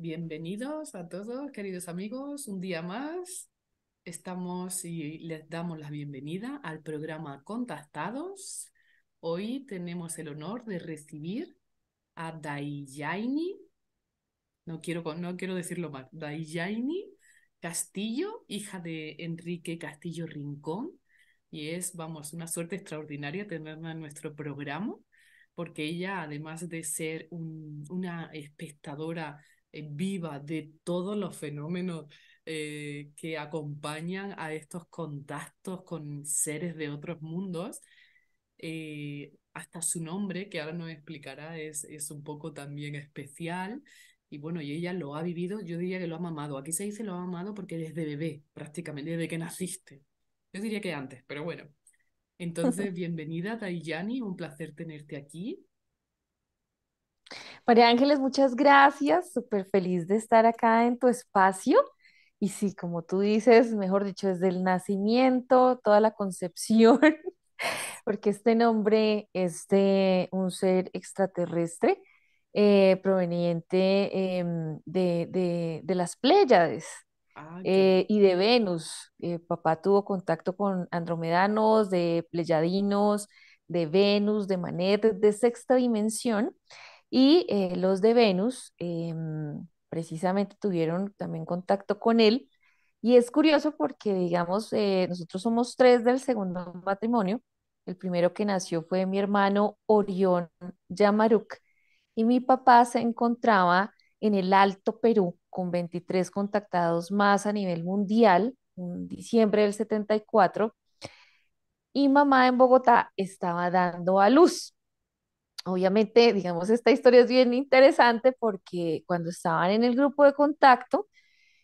Bienvenidos a todos, queridos amigos, un día más. Estamos y les damos la bienvenida al programa Contactados. Hoy tenemos el honor de recibir a Dayyaini, no quiero decirlo mal, Dayyaini Castillo, hija de Enrique Castillo Rincón. Y es, vamos, una suerte extraordinaria tenerla en nuestro programa, porque ella, además de ser una espectadora viva de todos los fenómenos que acompañan a estos contactos con seres de otros mundos, hasta su nombre, que ahora nos explicará, es un poco también especial. Y bueno, y ella lo ha vivido, yo diría que lo ha mamado. Aquí se dice lo ha mamado porque desde bebé, prácticamente, desde que naciste. Yo diría que antes, pero bueno. Entonces, bienvenida, Dayani, un placer tenerte aquí. María Ángeles, muchas gracias. Súper feliz de estar acá en tu espacio. Y sí, como tú dices, mejor dicho, desde el nacimiento, toda la concepción, porque este nombre es de un ser extraterrestre proveniente de las Pléyades Ah, qué bonito. y de Venus. Papá tuvo contacto con andromedanos, de pleyadinos, de Venus, de Manet, de sexta dimensión. Y los de Venus precisamente tuvieron también contacto con él. Y es curioso porque, digamos, nosotros somos tres del segundo matrimonio. El primero que nació fue mi hermano Orión Yamaruk y mi papá se encontraba en el Alto Perú con 23 contactados más a nivel mundial en diciembre del 74 y mamá en Bogotá estaba dando a luz. Obviamente, digamos, esta historia es bien interesante porque cuando estaban en el grupo de contacto,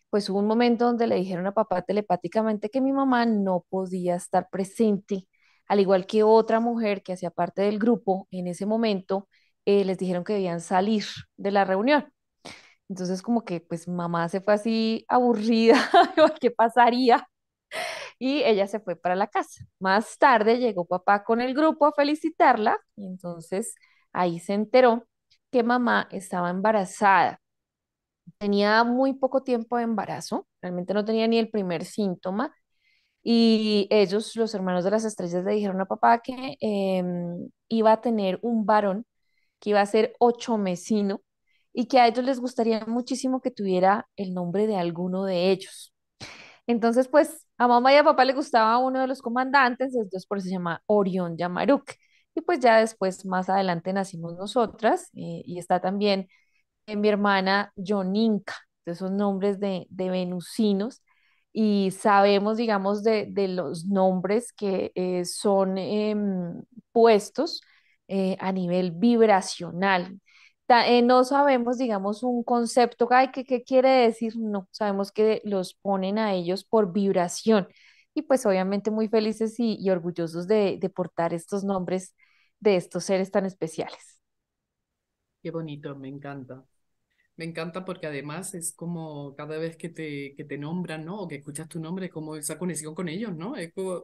pues hubo un momento donde le dijeron a papá telepáticamente que mi mamá no podía estar presente, al igual que otra mujer que hacía parte del grupo en ese momento, les dijeron que debían salir de la reunión. Entonces, como que pues mamá se fue así aburrida, ¿qué pasaría? Y ella se fue para la casa. Más tarde llegó papá con el grupo a felicitarla y entonces ahí se enteró que mamá estaba embarazada. Tenía muy poco tiempo de embarazo, realmente no tenía ni el primer síntoma y ellos, los hermanos de las estrellas, le dijeron a papá que iba a tener un varón que iba a ser ocho mesino y que a ellos les gustaría muchísimo que tuviera el nombre de alguno de ellos. Entonces, pues a mamá y a papá le gustaba uno de los comandantes, entonces por eso se llama Orión Yamaruk. Y pues ya después, más adelante, nacimos nosotras y está también mi hermana Joninka, de esos nombres de venusinos. Y sabemos, digamos, de los nombres que son puestos a nivel vibracional. No sabemos, digamos, un concepto, ay, ¿qué quiere decir? No, sabemos que los ponen a ellos por vibración. Y pues obviamente muy felices y orgullosos de portar estos nombres de estos seres tan especiales. Qué bonito, me encanta. Me encanta porque además es como cada vez que te nombran, ¿no? O que escuchas tu nombre, como esa conexión con ellos, ¿no? Es como,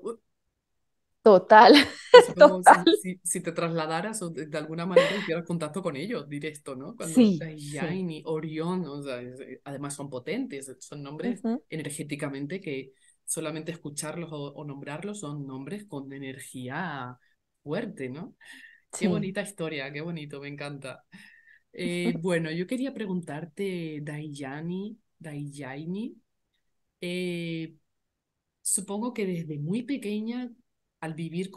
Total, así como total. si te trasladaras o de alguna manera hicieras contacto con ellos directo, ¿no? Cuando Sí, sí. Daiyani, Orión, o sea, además son potentes, son nombres Ujú. energéticamente que solamente escucharlos o nombrarlos son nombres con energía fuerte, ¿no? Qué Sí. bonita historia, qué bonito, me encanta. Bueno, yo quería preguntarte, Daiyani, eh, supongo que desde muy pequeña, al vivir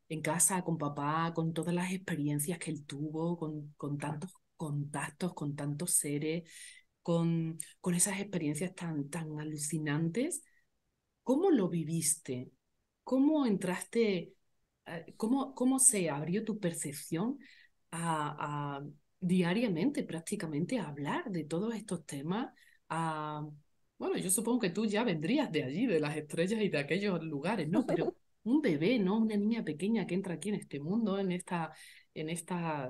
en casa con papá, con todas las experiencias que él tuvo, con tantos contactos, con tantos seres, con esas experiencias tan alucinantes, ¿cómo lo viviste? ¿Cómo entraste? ¿Cómo se abrió tu percepción a diariamente, prácticamente, a hablar de todos estos temas? A, bueno, yo supongo que tú ya vendrías de allí, de las estrellas y de aquellos lugares, ¿no? Pero un bebé, ¿no? Una niña pequeña que entra aquí en este mundo, en estas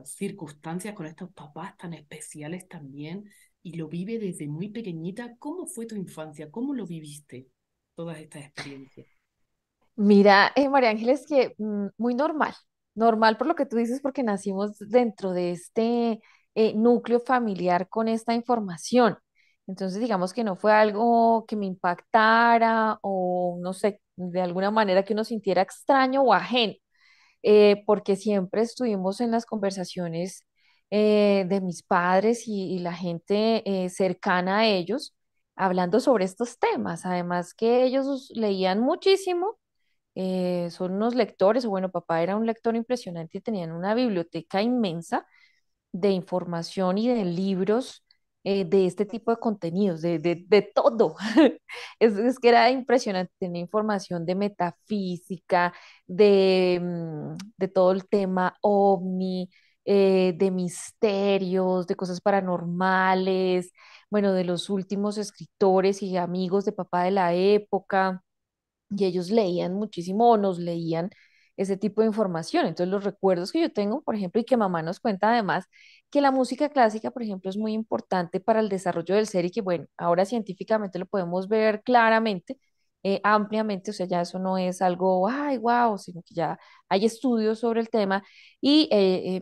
circunstancias, con estos papás tan especiales también, y lo vive desde muy pequeñita. ¿Cómo fue tu infancia? ¿Cómo lo viviste? Todas estas experiencias. Mira, María Ángeles, que muy normal, normal por lo que tú dices, porque nacimos dentro de este núcleo familiar con esta información. Entonces, digamos que no fue algo que me impactara o no sé, de alguna manera que uno sintiera extraño o ajeno, porque siempre estuvimos en las conversaciones de mis padres y la gente cercana a ellos hablando sobre estos temas. Además que ellos leían muchísimo, son unos lectores, o bueno, papá era un lector impresionante y tenían una biblioteca inmensa de información y de libros de este tipo de contenidos, de todo. Es que era impresionante tener información de metafísica, de todo el tema ovni, de misterios, de cosas paranormales, bueno, de los últimos escritores y amigos de papá de la época y ellos leían muchísimo o nos leían ese tipo de información. Entonces, los recuerdos que yo tengo, por ejemplo, y que mamá nos cuenta además, que la música clásica, por ejemplo, es muy importante para el desarrollo del ser y que, bueno, ahora científicamente lo podemos ver claramente, ampliamente, o sea, ya eso no es algo, ay, wow, sino que ya hay estudios sobre el tema. Y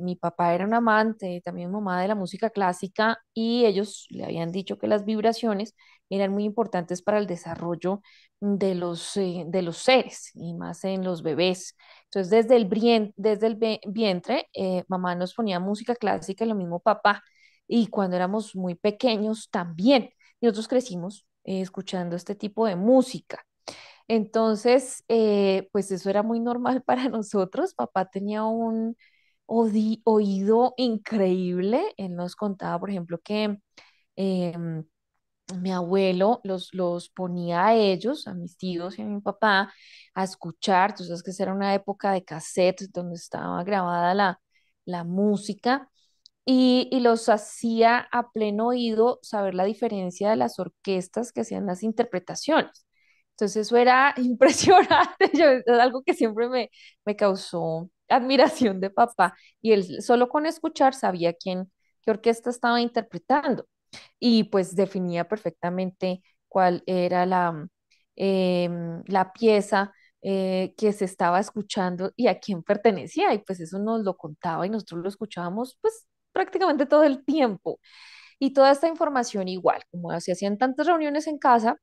mi papá era un amante, también mamá de la música clásica, y ellos le habían dicho que las vibraciones eran muy importantes para el desarrollo de los seres y más en los bebés. Entonces, desde el vientre, mamá nos ponía música clásica y lo mismo papá. Y cuando éramos muy pequeños también. Y nosotros crecimos escuchando este tipo de música. Entonces, pues eso era muy normal para nosotros. Papá tenía un oído increíble. Él nos contaba, por ejemplo, que em, mi abuelo los ponía a ellos, a mis tíos y a mi papá, a escuchar. Tú sabes que esa era una época de cassettes donde estaba grabada la música y los hacía a pleno oído saber la diferencia de las orquestas que hacían las interpretaciones. Entonces eso era impresionante, es algo que siempre me causó admiración de papá y él solo con escuchar sabía qué orquesta estaba interpretando y pues definía perfectamente cuál era la pieza que se estaba escuchando y a quién pertenecía. Y pues eso nos lo contaba y nosotros lo escuchábamos pues prácticamente todo el tiempo. Y toda esta información igual, como se hacían tantas reuniones en casa,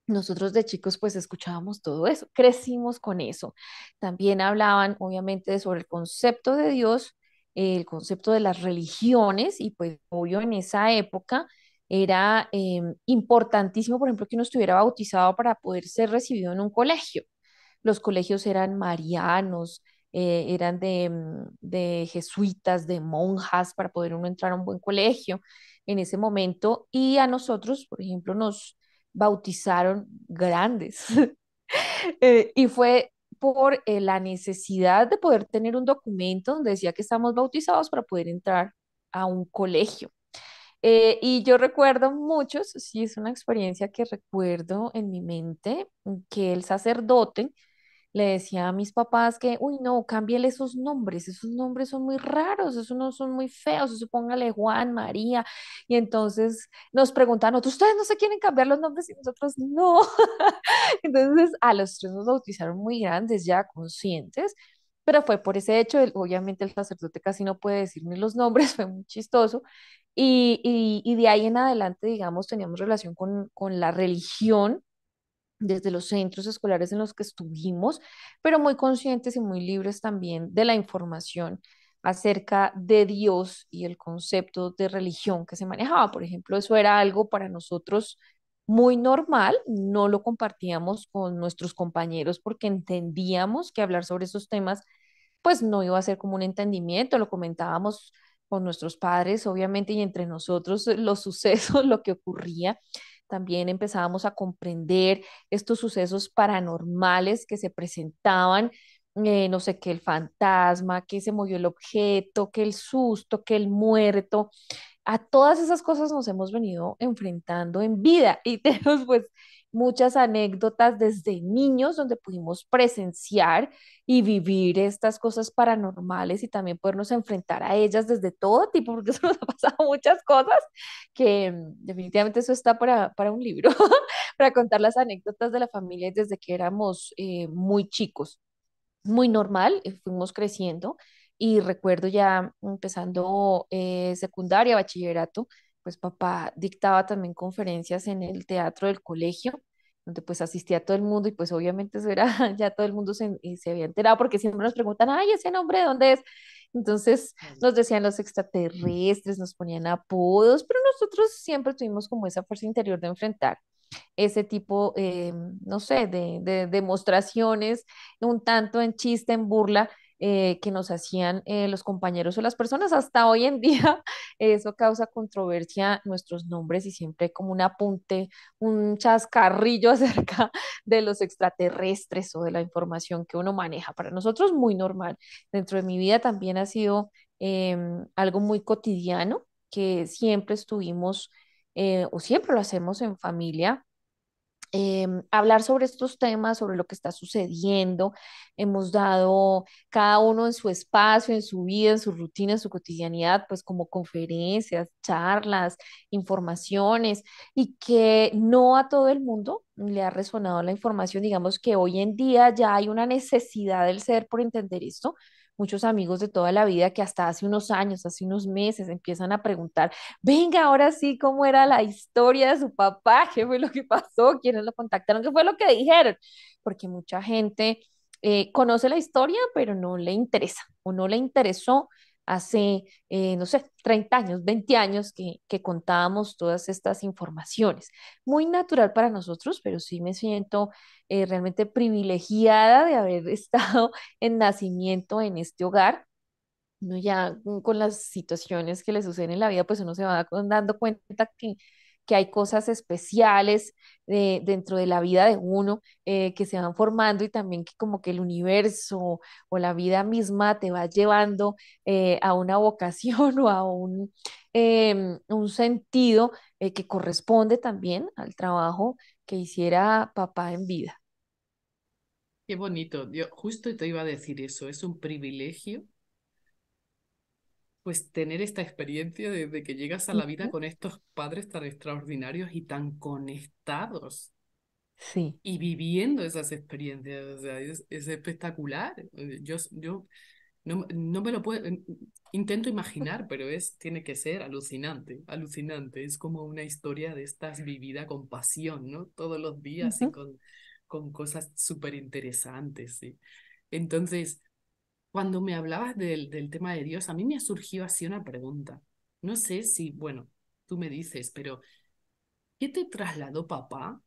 nosotros de chicos pues escuchábamos todo eso, crecimos con eso. También hablaban obviamente sobre el concepto de Dios, el concepto de las religiones y pues obvio en esa época era importantísimo, por ejemplo, que uno estuviera bautizado para poder ser recibido en un colegio. Los colegios eran marianos, eran de jesuitas, de monjas para poder uno entrar a un buen colegio en ese momento y a nosotros, por ejemplo, nos bautizaron grandes. Y fue por la necesidad de poder tener un documento donde decía que estamos bautizados para poder entrar a un colegio. Y yo recuerdo muchos, sí, es una experiencia que recuerdo en mi mente, que el sacerdote le decía a mis papás que, uy, no, cámbiale esos nombres son muy raros, esos no son muy feos, eso póngale Juan, María. Y entonces nos preguntaban, ¿ustedes no se quieren cambiar los nombres? Y nosotros no. Entonces a los tres nos bautizaron muy grandes, ya conscientes, pero fue por ese hecho, obviamente el sacerdote casi no puede decirme los nombres, fue muy chistoso. Y de ahí en adelante, digamos, teníamos relación con la religión desde los centros escolares en los que estuvimos, pero muy conscientes y muy libres también de la información acerca de Dios y el concepto de religión que se manejaba. Por ejemplo, eso era algo para nosotros muy normal, no lo compartíamos con nuestros compañeros porque entendíamos que hablar sobre esos temas pues no iba a ser como un entendimiento, lo comentábamos con nuestros padres, obviamente, y entre nosotros los sucesos, lo que ocurría. También empezábamos a comprender estos sucesos paranormales que se presentaban, no sé, que el fantasma, que se movió el objeto, que el susto, que el muerto. A todas esas cosas nos hemos venido enfrentando en vida y tenemos pues muchas anécdotas desde niños donde pudimos presenciar y vivir estas cosas paranormales y también podernos enfrentar a ellas desde todo tipo, porque eso nos ha pasado muchas cosas que definitivamente eso está para un libro, para contar las anécdotas de la familia desde que éramos muy chicos, muy normal, fuimos creciendo. Y recuerdo ya empezando secundaria, bachillerato, pues papá dictaba también conferencias en el teatro del colegio, donde pues asistía todo el mundo y pues obviamente eso era, ya todo el mundo se había enterado porque siempre nos preguntan, ay, ese nombre de dónde es. Entonces Claro. nos decían los extraterrestres, nos ponían apodos, pero nosotros siempre tuvimos como esa fuerza interior de enfrentar ese tipo, no sé, de demostraciones, un tanto en chiste, en burla, que nos hacían los compañeros o las personas. Hasta hoy en día eso causa controversia nuestros nombres y siempre hay como un apunte, un chascarrillo acerca de los extraterrestres o de la información que uno maneja. Para nosotros muy normal. Dentro de mi vida también ha sido algo muy cotidiano que siempre estuvimos o siempre lo hacemos en familia, hablar sobre estos temas, sobre lo que está sucediendo. Hemos dado cada uno en su espacio, en su vida, en su rutina, en su cotidianidad, pues como conferencias, charlas, informaciones, y que no a todo el mundo le ha resonado la información. Digamos que hoy en día ya hay una necesidad del ser por entender esto. Muchos amigos de toda la vida que hasta hace unos años, hace unos meses, empiezan a preguntar, venga, ahora sí, ¿cómo era la historia de su papá? ¿Qué fue lo que pasó? ¿Quiénes lo contactaron? ¿Qué fue lo que dijeron? Porque mucha gente conoce la historia, pero no le interesa o no le interesó hace, no sé, 30 años, 20 años que contábamos todas estas informaciones. Muy natural para nosotros, pero sí me siento realmente privilegiada de haber estado en nacimiento en este hogar. Uno ya con las situaciones que le suceden en la vida, pues uno se va dando cuenta que hay cosas especiales dentro de la vida de uno que se van formando y también que como que el universo o la vida misma te va llevando a una vocación o a un sentido que corresponde también al trabajo que hiciera papá en vida. Qué bonito. Yo justo te iba a decir eso. Es un privilegio, pues, tener esta experiencia desde que llegas a la vida Ujú. con estos padres tan extraordinarios y tan conectados Sí. y viviendo esas experiencias. O sea, es espectacular. Yo no me lo puedo, intento imaginar, pero tiene que ser alucinante, alucinante. Es como una historia de estas vivida con pasión, ¿no? Todos los días y Ujú. con cosas súper interesantes, sí. Entonces, cuando me hablabas del tema de Dios, a mí me ha surgido así una pregunta. No sé si, bueno, tú me dices, pero ¿qué te trasladó papá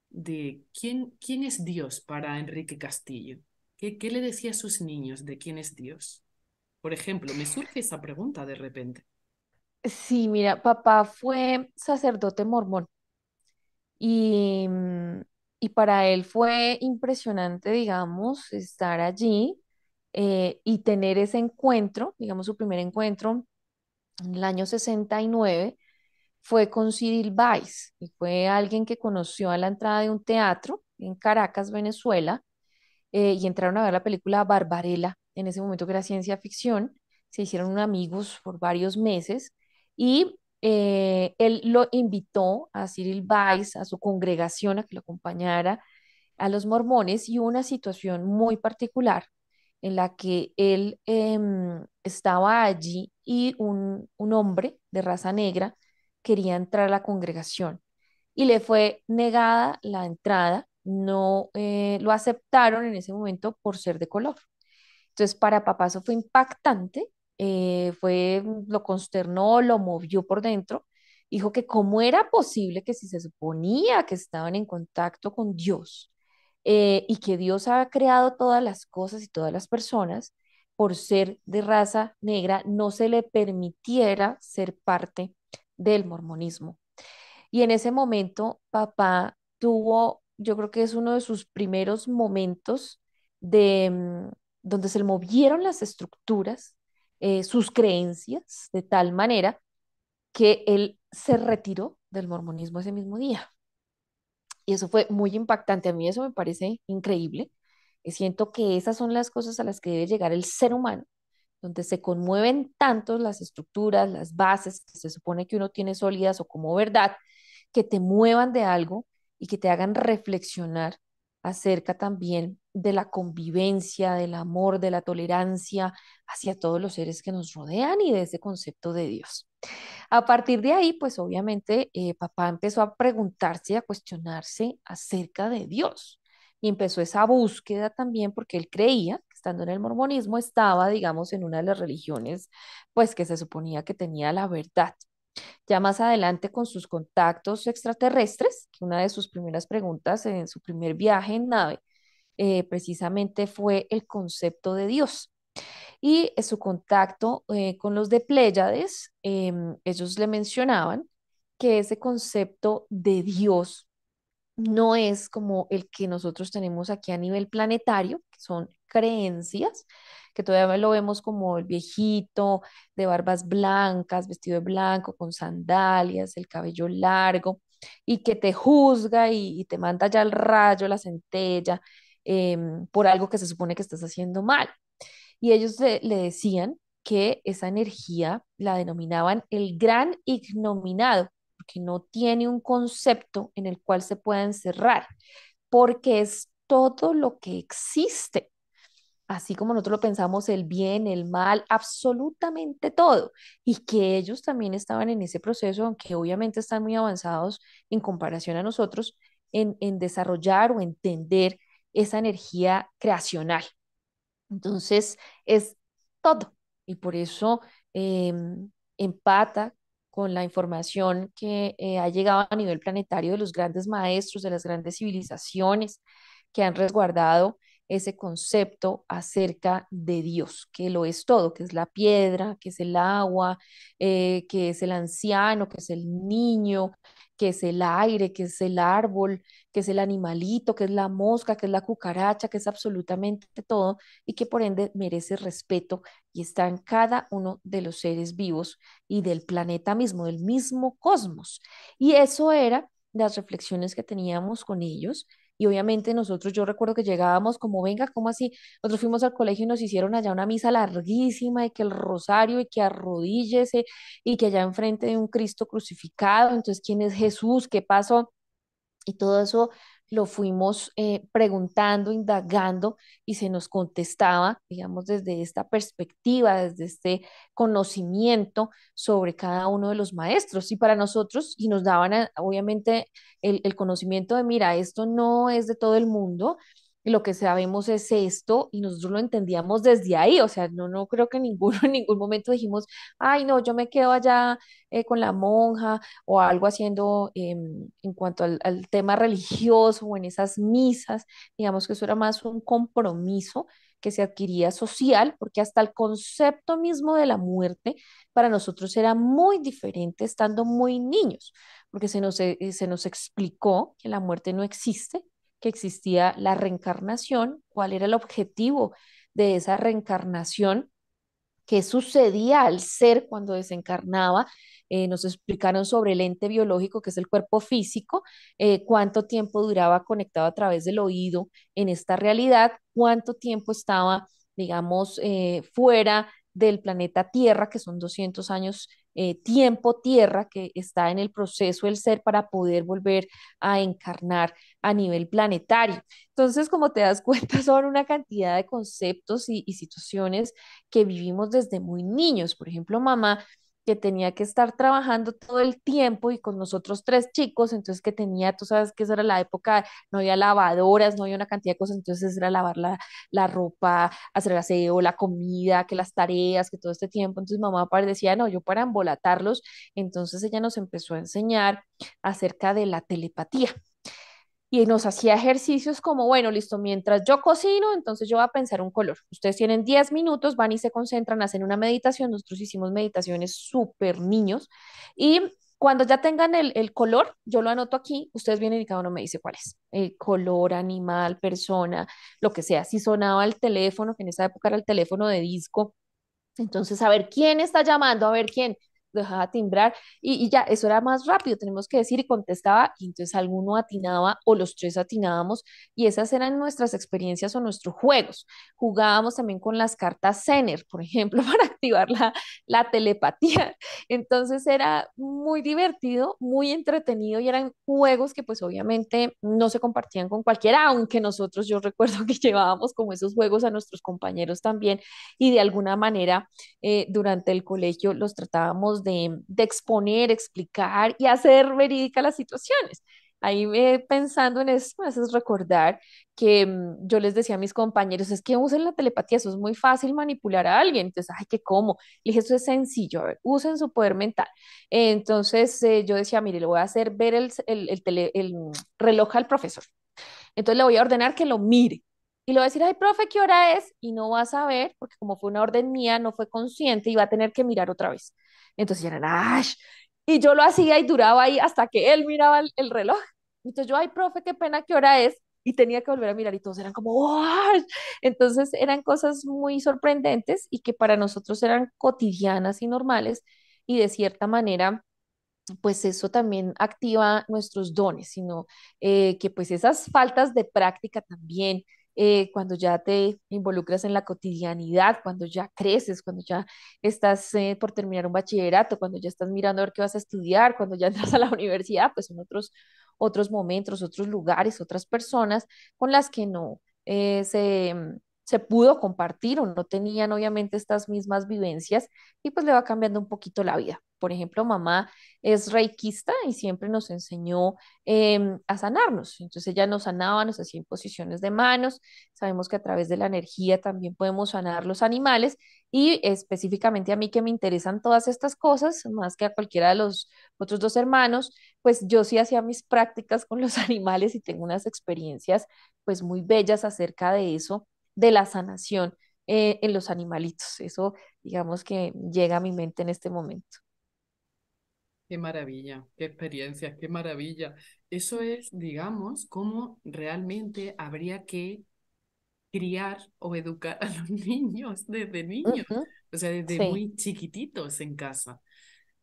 de quién es Dios para Enrique Castillo? ¿Qué le decía a sus niños de quién es Dios? Por ejemplo, me surge esa pregunta de repente. Sí, mira, papá fue sacerdote mormón y, y para él fue impresionante, digamos, estar allí y tener ese encuentro, digamos, su primer encuentro en el año 69 fue con Cyril Weiss y fue alguien que conoció a la entrada de un teatro en Caracas, Venezuela, y entraron a ver la película Barbarella, en ese momento que era ciencia ficción, se hicieron amigos por varios meses y él lo invitó a Cyril Weiss, a su congregación, a que lo acompañara a los mormones y hubo una situación muy particular en la que él estaba allí y un hombre de raza negra quería entrar a la congregación y le fue negada la entrada, no lo aceptaron en ese momento por ser de color. Entonces, para papá eso fue impactante, lo consternó, lo movió por dentro. Dijo que cómo era posible que si se suponía que estaban en contacto con Dios y que Dios ha creado todas las cosas y todas las personas, por ser de raza negra, no se le permitiera ser parte del mormonismo. Y en ese momento, papá tuvo, yo creo que es uno de sus primeros momentos de donde se le movieron las estructuras, sus creencias, de tal manera que él se retiró del mormonismo ese mismo día. Y eso fue muy impactante. A mí eso me parece increíble. Siento que esas son las cosas a las que debe llegar el ser humano, donde se conmueven tanto las estructuras, las bases que se supone que uno tiene sólidas o como verdad, que te muevan de algo y que te hagan reflexionar acerca también de la convivencia, del amor, de la tolerancia hacia todos los seres que nos rodean y de ese concepto de Dios. A partir de ahí, pues obviamente papá empezó a preguntarse y a cuestionarse acerca de Dios. Y empezó esa búsqueda también porque él creía que estando en el mormonismo estaba, digamos, en una de las religiones, pues que se suponía que tenía la verdad. Ya más adelante con sus contactos extraterrestres, que una de sus primeras preguntas en su primer viaje en nave, precisamente fue el concepto de Dios. Y su contacto con los de Pléyades, ellos le mencionaban que ese concepto de Dios no es como el que nosotros tenemos aquí a nivel planetario, que son creencias, que todavía lo vemos como el viejito de barbas blancas, vestido de blanco, con sandalias, el cabello largo, y que te juzga y te manda ya el rayo, la centella, por algo que se supone que estás haciendo mal. Y ellos le decían que esa energía la denominaban el gran ignominado, porque no tiene un concepto en el cual se pueda encerrar, porque es todo lo que existe. Así como nosotros lo pensamos, el bien, el mal, absolutamente todo. Y que ellos también estaban en ese proceso, aunque obviamente están muy avanzados en comparación a nosotros, en desarrollar o entender esa energía creacional. Entonces, es todo. Y por eso empata con la información que ha llegado a nivel planetario de los grandes maestros, de las grandes civilizaciones que han resguardado ese concepto acerca de Dios, que lo es todo, que es la piedra, que es el agua, que es el anciano, que es el niño, que es el aire, que es el árbol, que es el animalito, que es la mosca, que es la cucaracha, que es absolutamente todo y que por ende merece respeto y está en cada uno de los seres vivos y del planeta mismo, del mismo cosmos. Y eso era las reflexiones que teníamos con ellos. Y obviamente nosotros, yo recuerdo que llegábamos como, venga, ¿cómo así? Nosotros fuimos al colegio y nos hicieron allá una misa larguísima y que el rosario y que arrodíllese y que allá enfrente de un Cristo crucificado, entonces, ¿quién es Jesús? ¿Qué pasó? Y todo eso lo fuimos preguntando, indagando y se nos contestaba, digamos, desde esta perspectiva, desde este conocimiento sobre cada uno de los maestros. Y para nosotros, y nos daban obviamente el conocimiento de, mira, esto no es de todo el mundo. Lo que sabemos es esto y nosotros lo entendíamos desde ahí, o sea, no creo que ninguno en ningún momento dijimos, ay, no, yo me quedo allá con la monja o algo haciendo en cuanto al tema religioso o en esas misas, digamos que eso era más un compromiso que se adquiría social, porque hasta el concepto mismo de la muerte para nosotros era muy diferente estando muy niños, porque se nos explicó que la muerte no existe, que existía la reencarnación, cuál era el objetivo de esa reencarnación, qué sucedía al ser cuando desencarnaba. Nos explicaron sobre el ente biológico, que es el cuerpo físico, cuánto tiempo duraba conectado a través del oído en esta realidad, cuánto tiempo estaba, digamos, fuera del planeta Tierra, que son 200 años. Tiempo tierra que está en el proceso del ser para poder volver a encarnar a nivel planetario. Entonces, como te das cuenta, son una cantidad de conceptos y situaciones que vivimos desde muy niños. Por ejemplo, mamá que tenía que estar trabajando todo el tiempo y con nosotros tres chicos, entonces que tenía, tú sabes que esa era la época, no había lavadoras, no había una cantidad de cosas, entonces era lavar la ropa, hacer el aseo, la comida, que las tareas, que todo este tiempo. Entonces mamá decía, no, yo para embolatarlos, entonces ella nos empezó a enseñar acerca de la telepatía y nos hacía ejercicios como, bueno, listo, mientras yo cocino, entonces yo voy a pensar un color. Ustedes tienen 10 minutos, van y se concentran, hacen una meditación. Nosotros hicimos meditaciones súper niños y cuando ya tengan el color, yo lo anoto aquí, ustedes vienen y cada uno me dice cuál es. Color, animal, persona, lo que sea. Si sonaba el teléfono, que en esa época era el teléfono de disco, entonces a ver quién está llamando, a ver quién. dejaba timbrar y ya, eso era más rápido, tenemos que decir y contestaba y entonces alguno atinaba o los tres atinábamos y esas eran nuestras experiencias o nuestros juegos. Jugábamos también con las cartas Zener, por ejemplo, para activar la telepatía. Entonces era muy divertido, muy entretenido y eran juegos que pues obviamente no se compartían con cualquiera, aunque nosotros yo recuerdo que llevábamos como esos juegos a nuestros compañeros también y de alguna manera durante el colegio los tratábamos de exponer, explicar y hacer verídicas las situaciones. Ahí pensando en eso, me haces recordar que yo les decía a mis compañeros, es que usen la telepatía, eso es muy fácil manipular a alguien. Entonces, ay, ¿qué cómo? Le dije, eso es sencillo, a ver, usen su poder mental. Entonces, yo decía, mire, le voy a hacer ver el reloj al profesor. Entonces le voy a ordenar que lo mire. Y le voy a decir, ay, profe, ¿qué hora es? Y no va a saber, porque como fue una orden mía, no fue consciente y va a tener que mirar otra vez. Entonces ya eran, ¡ay! Y yo lo hacía y duraba ahí hasta que él miraba el reloj. Entonces yo, ay, profe, qué pena, ¿qué hora es? Y tenía que volver a mirar y todos eran como, ¡ay! Entonces eran cosas muy sorprendentes y que para nosotros eran cotidianas y normales y de cierta manera pues eso también activa nuestros dones, sino que pues esas faltas de práctica también, cuando ya te involucras en la cotidianidad, cuando ya creces, cuando ya estás por terminar un bachillerato, cuando ya estás mirando a ver qué vas a estudiar, cuando ya entras a la universidad, pues son otros momentos, otros lugares, otras personas con las que no se pudo compartir o no tenían obviamente estas mismas vivencias y pues le va cambiando un poquito la vida. Por ejemplo, mamá es reikista y siempre nos enseñó a sanarnos. Entonces ella nos sanaba, nos hacía imposiciones de manos. Sabemos que a través de la energía también podemos sanar los animales y específicamente a mí que me interesan todas estas cosas, más que a cualquiera de los otros dos hermanos, pues yo sí hacía mis prácticas con los animales y tengo unas experiencias pues muy bellas acerca de eso, de la sanación en los animalitos. Eso digamos que llega a mi mente en este momento. Qué maravilla, qué experiencias, qué maravilla. Eso es, digamos, cómo realmente habría que criar o educar a los niños desde niños, Ujú, o sea, desde sí, muy chiquititos en casa.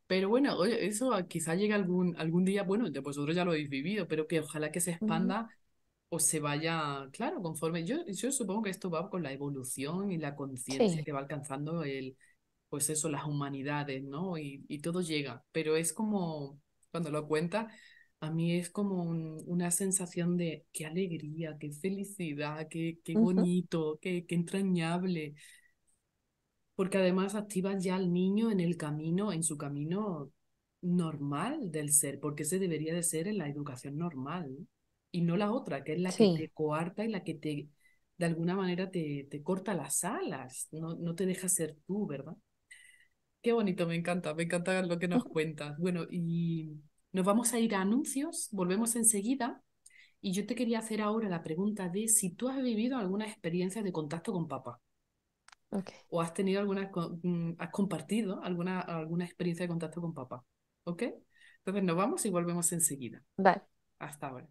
Pero bueno, oye, eso quizá llegue algún día, bueno, vosotros ya lo habéis vivido, pero que ojalá que se ujú, expanda o se vaya, claro, conforme. Yo supongo que esto va con la evolución y la conciencia sí, que va alcanzando pues eso, las humanidades, ¿no? Y todo llega, pero es como, cuando lo cuenta, a mí es como una sensación de qué alegría, qué felicidad, qué ujú, bonito, qué entrañable, porque además activas ya al niño en el camino, en su camino normal del ser, porque ese debería de ser en la educación normal, ¿no? Y no la otra, que es la que te sí. coarta y la que de alguna manera te corta las alas, no te deja ser tú, ¿verdad? Qué bonito, me encanta lo que nos Ujú. cuentas. Bueno, y nos vamos a ir a anuncios, volvemos enseguida. Y yo te quería hacer ahora la pregunta de si tú has vivido alguna experiencia de contacto con papá Ok, o has tenido has compartido alguna experiencia de contacto con papá. ¿Ok? Entonces nos vamos y volvemos enseguida. vale. Hasta ahora.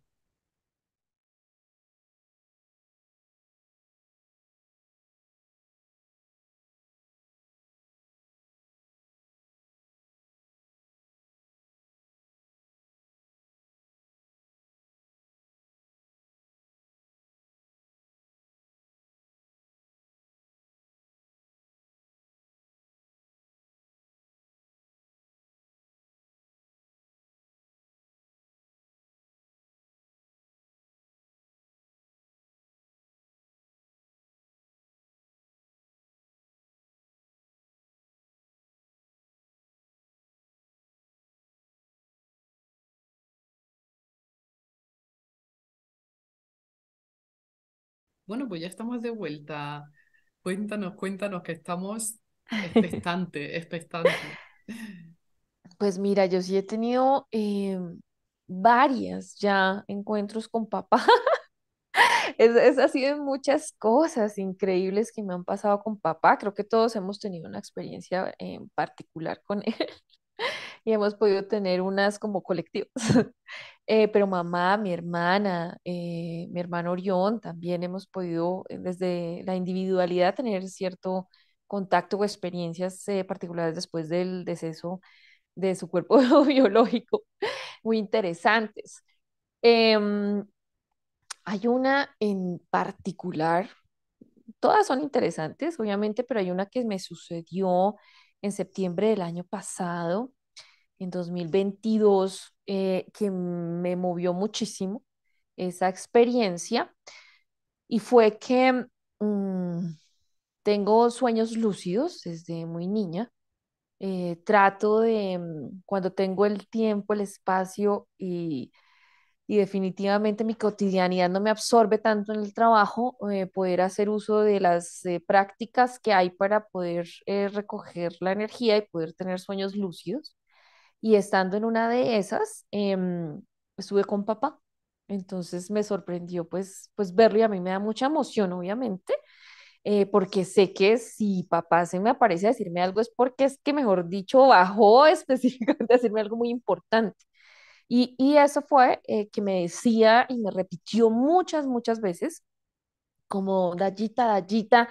Bueno, pues ya estamos de vuelta. Cuéntanos que estamos expectantes, expectantes. Pues mira, yo sí he tenido varias ya encuentros con papá. Es así de muchas cosas increíbles que me han pasado con papá. Creo que todos hemos tenido una experiencia en particular con él y hemos podido tener unas como colectivas. Pero mamá, mi hermana, mi hermano Orión, también hemos podido desde la individualidad tener cierto contacto o experiencias particulares después del deceso de su cuerpo biológico, muy interesantes. Em, Hay una en particular, todas son interesantes, obviamente, pero hay una que me sucedió en septiembre del año pasado, en 2022, que me movió muchísimo esa experiencia y fue que mm, tengo sueños lúcidos desde muy niña. Trato de, cuando tengo el tiempo, el espacio y definitivamente mi cotidianidad no me absorbe tanto en el trabajo, poder hacer uso de las prácticas que hay para poder recoger la energía y poder tener sueños lúcidos. Y estando en una de esas, estuve con papá. Entonces me sorprendió pues verlo y a mí me da mucha emoción, obviamente, porque sé que si papá se me aparece a decirme algo es porque es que, mejor dicho, bajó específicamente a decirme algo muy importante. Y eso fue que me decía y me repitió muchas, muchas veces, como Dayita, Dayita,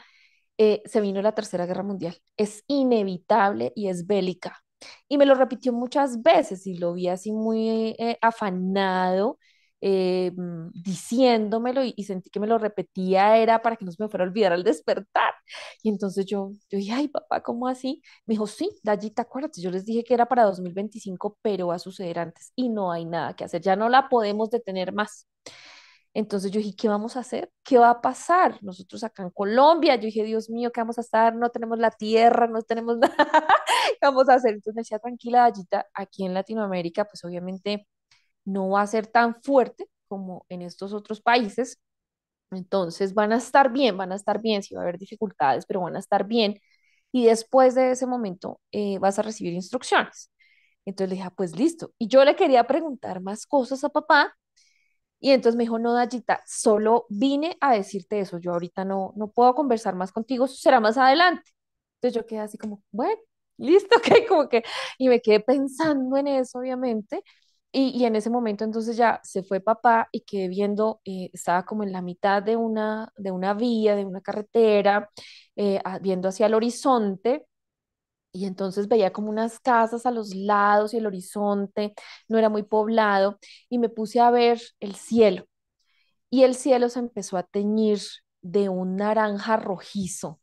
se vino la Tercera Guerra Mundial. Es inevitable y es bélica. Y me lo repitió muchas veces y lo vi así muy afanado, diciéndomelo y sentí que me lo repetía era para que no se me fuera a olvidar al despertar. Y entonces yo dije, ay, papá, ¿cómo así? Me dijo, sí, Dayita, acuérdate, yo les dije que era para 2025 pero va a suceder antes y no hay nada que hacer, ya no la podemos detener más. Entonces yo dije, ¿qué vamos a hacer? ¿Qué va a pasar? Nosotros acá en Colombia, yo dije, Dios mío, ¿qué vamos a estar? No tenemos la tierra, no tenemos nada. ¿Qué vamos a hacer? Entonces me decía, tranquila, Dayita, aquí en Latinoamérica, pues obviamente no va a ser tan fuerte como en estos otros países. Entonces van a estar bien, sí va a haber dificultades, pero van a estar bien. Y después de ese momento vas a recibir instrucciones. Entonces le dije, "Ah, pues listo". Y yo le quería preguntar más cosas a papá y entonces me dijo, no, Dayita, solo vine a decirte eso. Yo ahorita no puedo conversar más contigo, eso será más adelante. Entonces yo quedé así como, bueno, listo, ok, como que, y me quedé pensando en eso, obviamente. Y en ese momento entonces ya se fue papá y quedé viendo, estaba como en la mitad de una vía, de una carretera, viendo hacia el horizonte. Y entonces veía como unas casas a los lados y el horizonte no era muy poblado y me puse a ver el cielo y el cielo se empezó a teñir de un naranja rojizo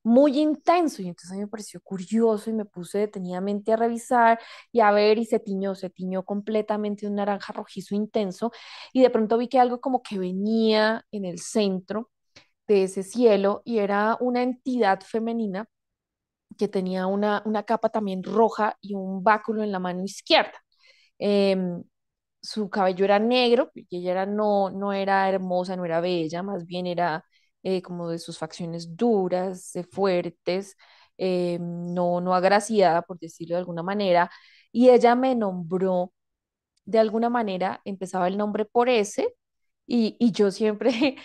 muy intenso y entonces a mí me pareció curioso y me puse detenidamente a revisar y a ver y se tiñó completamente de un naranja rojizo intenso y de pronto vi que algo como que venía en el centro de ese cielo y era una entidad femenina que tenía una capa también roja y un báculo en la mano izquierda. Em, Su cabello era negro y ella no era hermosa, no era bella, más bien era como de sus facciones duras, fuertes, no agraciada, por decirlo de alguna manera. Y ella me nombró, de alguna manera, empezaba el nombre por ese, y yo siempre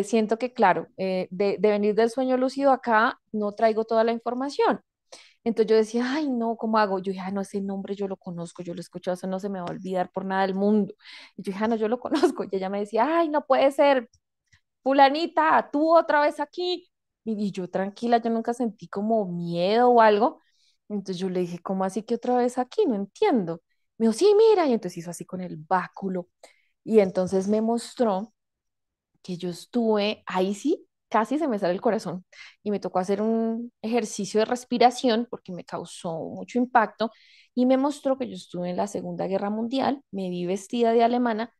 siento que, claro, de venir del sueño lúcido acá, no traigo toda la información. Entonces yo decía, ay, no, ¿cómo hago? Yo dije, ah, no, ese nombre yo lo conozco, yo lo he escuchado, eso no se me va a olvidar por nada del mundo. Y yo dije, ah, no, yo lo conozco. Y ella me decía, ay, no puede ser, fulanita, tú otra vez aquí. Y yo tranquila, yo nunca sentí como miedo o algo. Entonces yo le dije, ¿cómo así que otra vez aquí? No entiendo. Me dijo, sí, mira. Y entonces hizo así con el báculo. Y entonces me mostró que yo estuve, ahí sí, casi se me sale el corazón y me tocó hacer un ejercicio de respiración porque me causó mucho impacto y me mostró que yo estuve en la Segunda Guerra Mundial, me vi vestida de alemana,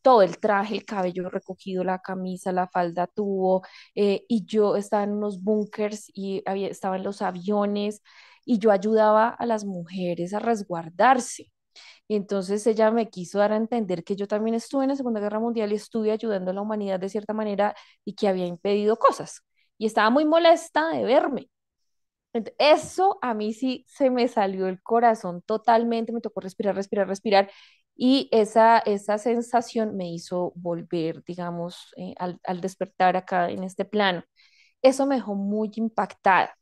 todo el traje, el cabello recogido, la camisa, la falda tubo, y yo estaba en unos búnkers y estaba en los aviones y yo ayudaba a las mujeres a resguardarse. Y entonces ella me quiso dar a entender que yo también estuve en la Segunda Guerra Mundial y estuve ayudando a la humanidad de cierta manera y que había impedido cosas. Y estaba muy molesta de verme. Eso a mí sí se me salió el corazón totalmente, me tocó respirar, respirar, respirar. Y esa sensación me hizo volver, digamos, al despertar acá en este plano. Eso me dejó muy impactada.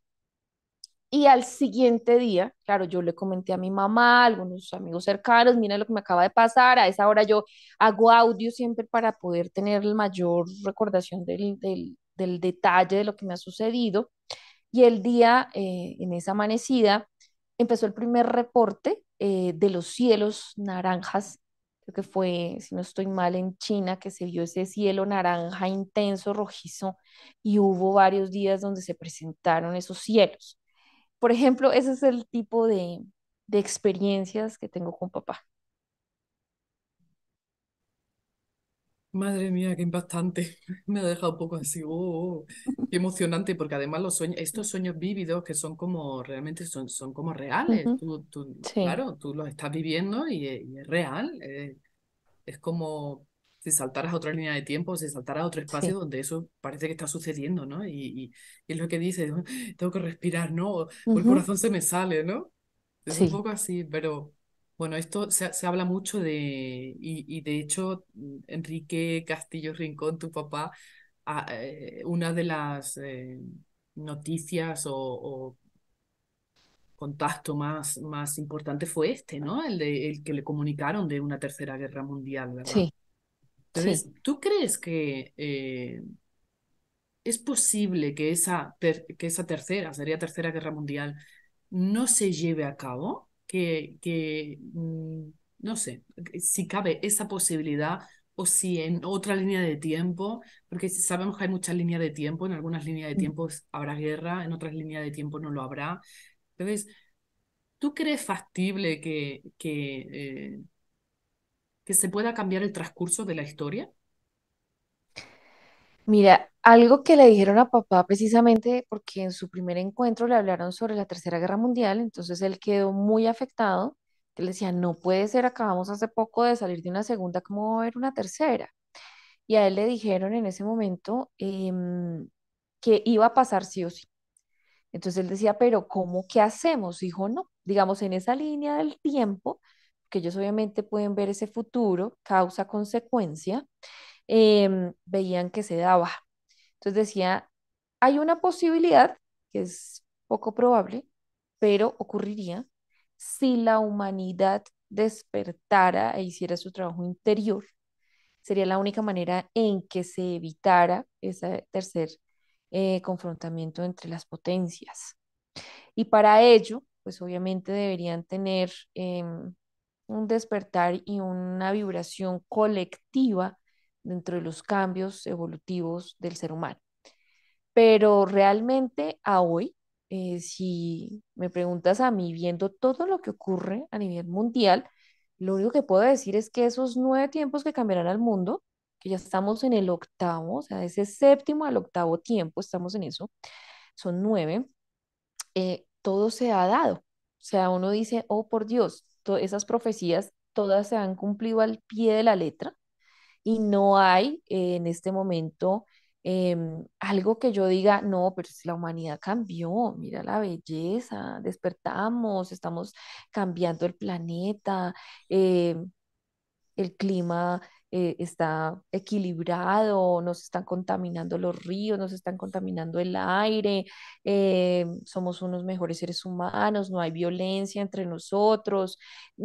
Y al siguiente día, claro, yo le comenté a mi mamá, a algunos amigos cercanos, mira lo que me acaba de pasar. A esa hora yo hago audio siempre para poder tener la mayor recordación del detalle de lo que me ha sucedido. Y el día, en esa amanecida, empezó el primer reporte de los cielos naranjas. Creo que fue, si no estoy mal, en China, que se vio ese cielo naranja intenso, rojizo, y hubo varios días donde se presentaron esos cielos. Por ejemplo, ese es el tipo de experiencias que tengo con papá. Madre mía, qué impactante. Me ha dejado un poco así, qué emocionante, porque además los sueños, estos sueños vívidos que son como, realmente son como reales. Ujú. Sí, Claro, tú los estás viviendo y es real. Es como si saltaras a otra línea de tiempo, si saltaras a otro espacio sí, donde eso parece que está sucediendo, ¿no? Y es lo que dices, ¿no? Tengo que respirar, ¿no? O el ujú. corazón se me sale, ¿no? Es un Sí, poco así, pero bueno, esto se habla mucho y de hecho, Enrique Castillo Rincón, tu papá, una de las noticias o contacto más importante fue este, ¿no? El que le comunicaron de una tercera guerra mundial, ¿verdad? sí, sí. Entonces, ¿tú crees que es posible que que esa tercera, sería tercera guerra mundial, no se lleve a cabo? No sé, si cabe esa posibilidad o si en otra línea de tiempo, porque sabemos que hay muchas líneas de tiempo, en algunas líneas de Mm. tiempo habrá guerra, en otras líneas de tiempo no lo habrá. Entonces, ¿tú crees factible que se pueda cambiar el transcurso de la historia? Mira, algo que le dijeron a papá precisamente porque en su primer encuentro le hablaron sobre la Tercera Guerra Mundial, entonces él quedó muy afectado, que le decía, no puede ser, acabamos hace poco de salir de una segunda, ¿cómo va a haber una tercera? Y a él le dijeron en ese momento que iba a pasar sí o sí. Entonces él decía, pero ¿cómo qué hacemos? Dijo, no, digamos, en esa línea del tiempo, que ellos obviamente pueden ver ese futuro, causa-consecuencia, veían que se daba. Entonces decía, hay una posibilidad, que es poco probable, pero ocurriría si la humanidad despertara e hiciera su trabajo interior. Sería la única manera en que se evitara ese tercer confrontamiento entre las potencias. Y para ello, pues obviamente deberían tener un despertar y una vibración colectiva dentro de los cambios evolutivos del ser humano. Pero realmente a hoy, si me preguntas a mí, viendo todo lo que ocurre a nivel mundial, lo único que puedo decir es que esos 9 tiempos que cambiarán al mundo, que ya estamos en el octavo, o sea, ese séptimo al octavo tiempo, estamos en eso, son 9, todo se ha dado. O sea, uno dice, oh por Dios, esas profecías todas se han cumplido al pie de la letra y no hay en este momento algo que yo diga, no, pero si la humanidad cambió, mira la belleza, despertamos, estamos cambiando el planeta, el clima está equilibrado, no se están contaminando los ríos, no se están contaminando el aire, somos unos mejores seres humanos, no hay violencia entre nosotros,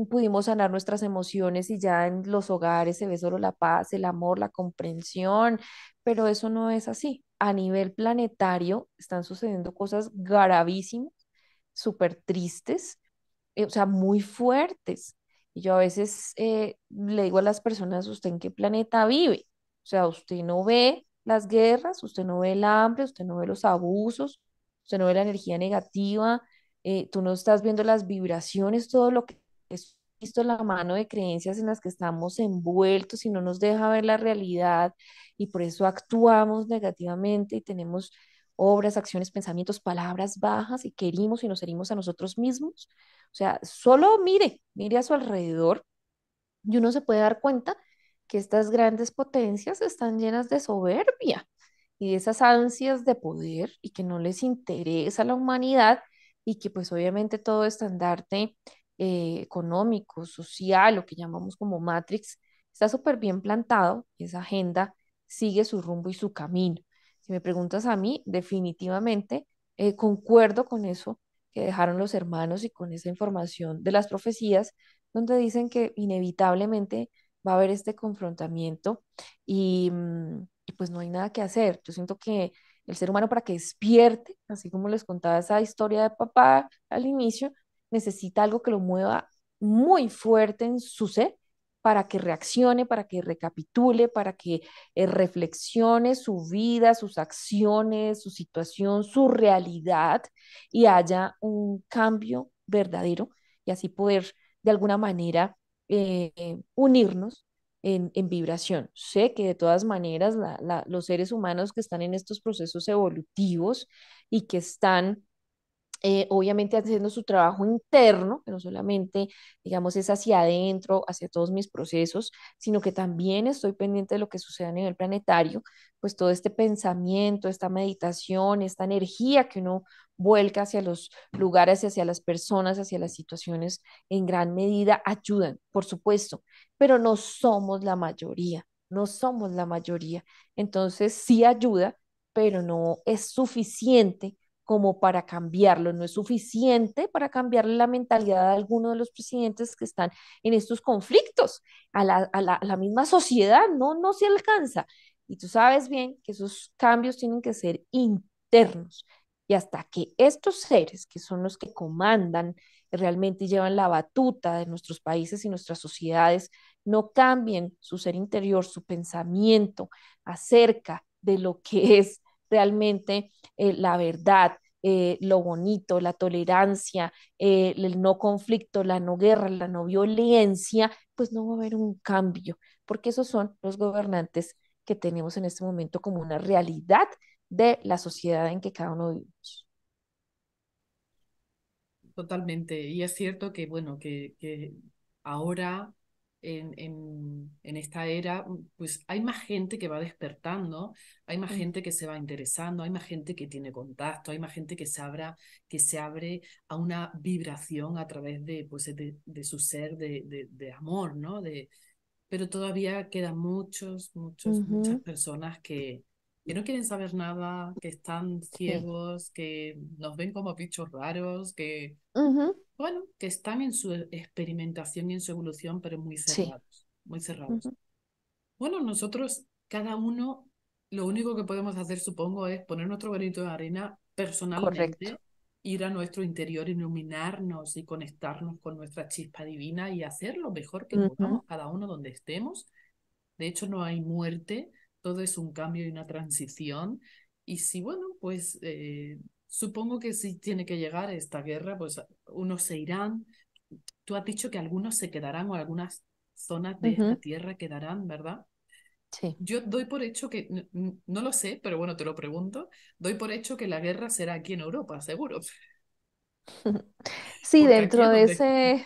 pudimos sanar nuestras emociones y ya en los hogares se ve solo la paz, el amor, la comprensión, pero eso no es así. A nivel planetario están sucediendo cosas gravísimas, súper tristes, o sea, muy fuertes. Y yo a veces le digo a las personas, ¿usted en qué planeta vive? O sea, usted no ve las guerras, usted no ve el hambre, usted no ve los abusos, usted no ve la energía negativa, tú no estás viendo las vibraciones, todo lo que es visto la mano de creencias en las que estamos envueltos y no nos deja ver la realidad y por eso actuamos negativamente y tenemos obras, acciones, pensamientos, palabras bajas y querimos y nos herimos a nosotros mismos. O sea, solo mire a su alrededor y uno se puede dar cuenta que estas grandes potencias están llenas de soberbia y de esas ansias de poder y que no les interesa la humanidad y que pues obviamente todo estandarte económico, social, lo que llamamos como Matrix, está súper bien plantado y esa agenda sigue su rumbo y su camino. Si me preguntas a mí, definitivamente concuerdo con eso que dejaron los hermanos y con esa información de las profecías donde dicen que inevitablemente va a haber este confrontamiento y pues no hay nada que hacer. Yo siento que El ser humano para que despierte, así como les contaba esa historia de papá al inicio, necesita algo que lo mueva muy fuerte en su ser para que reaccione, para que recapitule, para que reflexione su vida, sus acciones, su situación, su realidad y haya un cambio verdadero y así poder de alguna manera unirnos en vibración. Sé que de todas maneras los seres humanos que están en estos procesos evolutivos y que están obviamente haciendo su trabajo interno, que no solamente, digamos, es hacia adentro, hacia todos mis procesos, sino que también estoy pendiente de lo que sucede a nivel planetario, pues todo este pensamiento, esta meditación, esta energía que uno vuelca hacia los lugares, hacia las personas, hacia las situaciones, en gran medida ayudan, por supuesto, pero no somos la mayoría, no somos la mayoría. Entonces sí ayuda, pero no es suficiente como para cambiarlo. No es suficiente para cambiar la mentalidad de algunos de los presidentes que están en estos conflictos. A la misma sociedad no se alcanza. Y tú sabes bien que esos cambios tienen que ser internos. Y hasta que estos seres, que son los que comandan realmente y llevan la batuta de nuestros países y nuestras sociedades, no cambien su ser interior, su pensamiento acerca de lo que es realmente la verdad, lo bonito, la tolerancia, el no conflicto, la no guerra, la no violencia, pues no va a haber un cambio, porque esos son los gobernantes que tenemos en este momento como una realidad de la sociedad en que cada uno vivimos. Totalmente. Y es cierto que, bueno, que ahora en esta era, pues hay más gente que va despertando, hay más Mm, gente que se va interesando, hay más gente que tiene contacto, hay más gente que se abre a una vibración a través de, pues, de su ser de amor, ¿no? Pero todavía quedan muchas ujú, personas que no quieren saber nada, que están sí, ciegos, que nos ven como bichos raros, que, ujú, bueno, que están en su experimentación y en su evolución, pero muy sí, cerrados, muy cerrados. ujú, Bueno, nosotros, cada uno, lo único que podemos hacer, supongo, es poner nuestro granito de arena correcto. personalmente, ir a nuestro interior, iluminarnos y conectarnos con nuestra chispa divina y hacer lo mejor que Ujú, podamos, cada uno donde estemos. De hecho, no hay muerte, todo es un cambio y una transición. Y si, bueno, pues supongo que si tiene que llegar esta guerra, pues unos se irán. Tú has dicho que algunos se quedarán o algunas zonas de esta ujú, tierra quedarán, ¿verdad? sí. Yo doy por hecho que, no lo sé, pero bueno, te lo pregunto, doy por hecho que la guerra será aquí en Europa, seguro, Sí, porque aquí dentro es de donde... ese,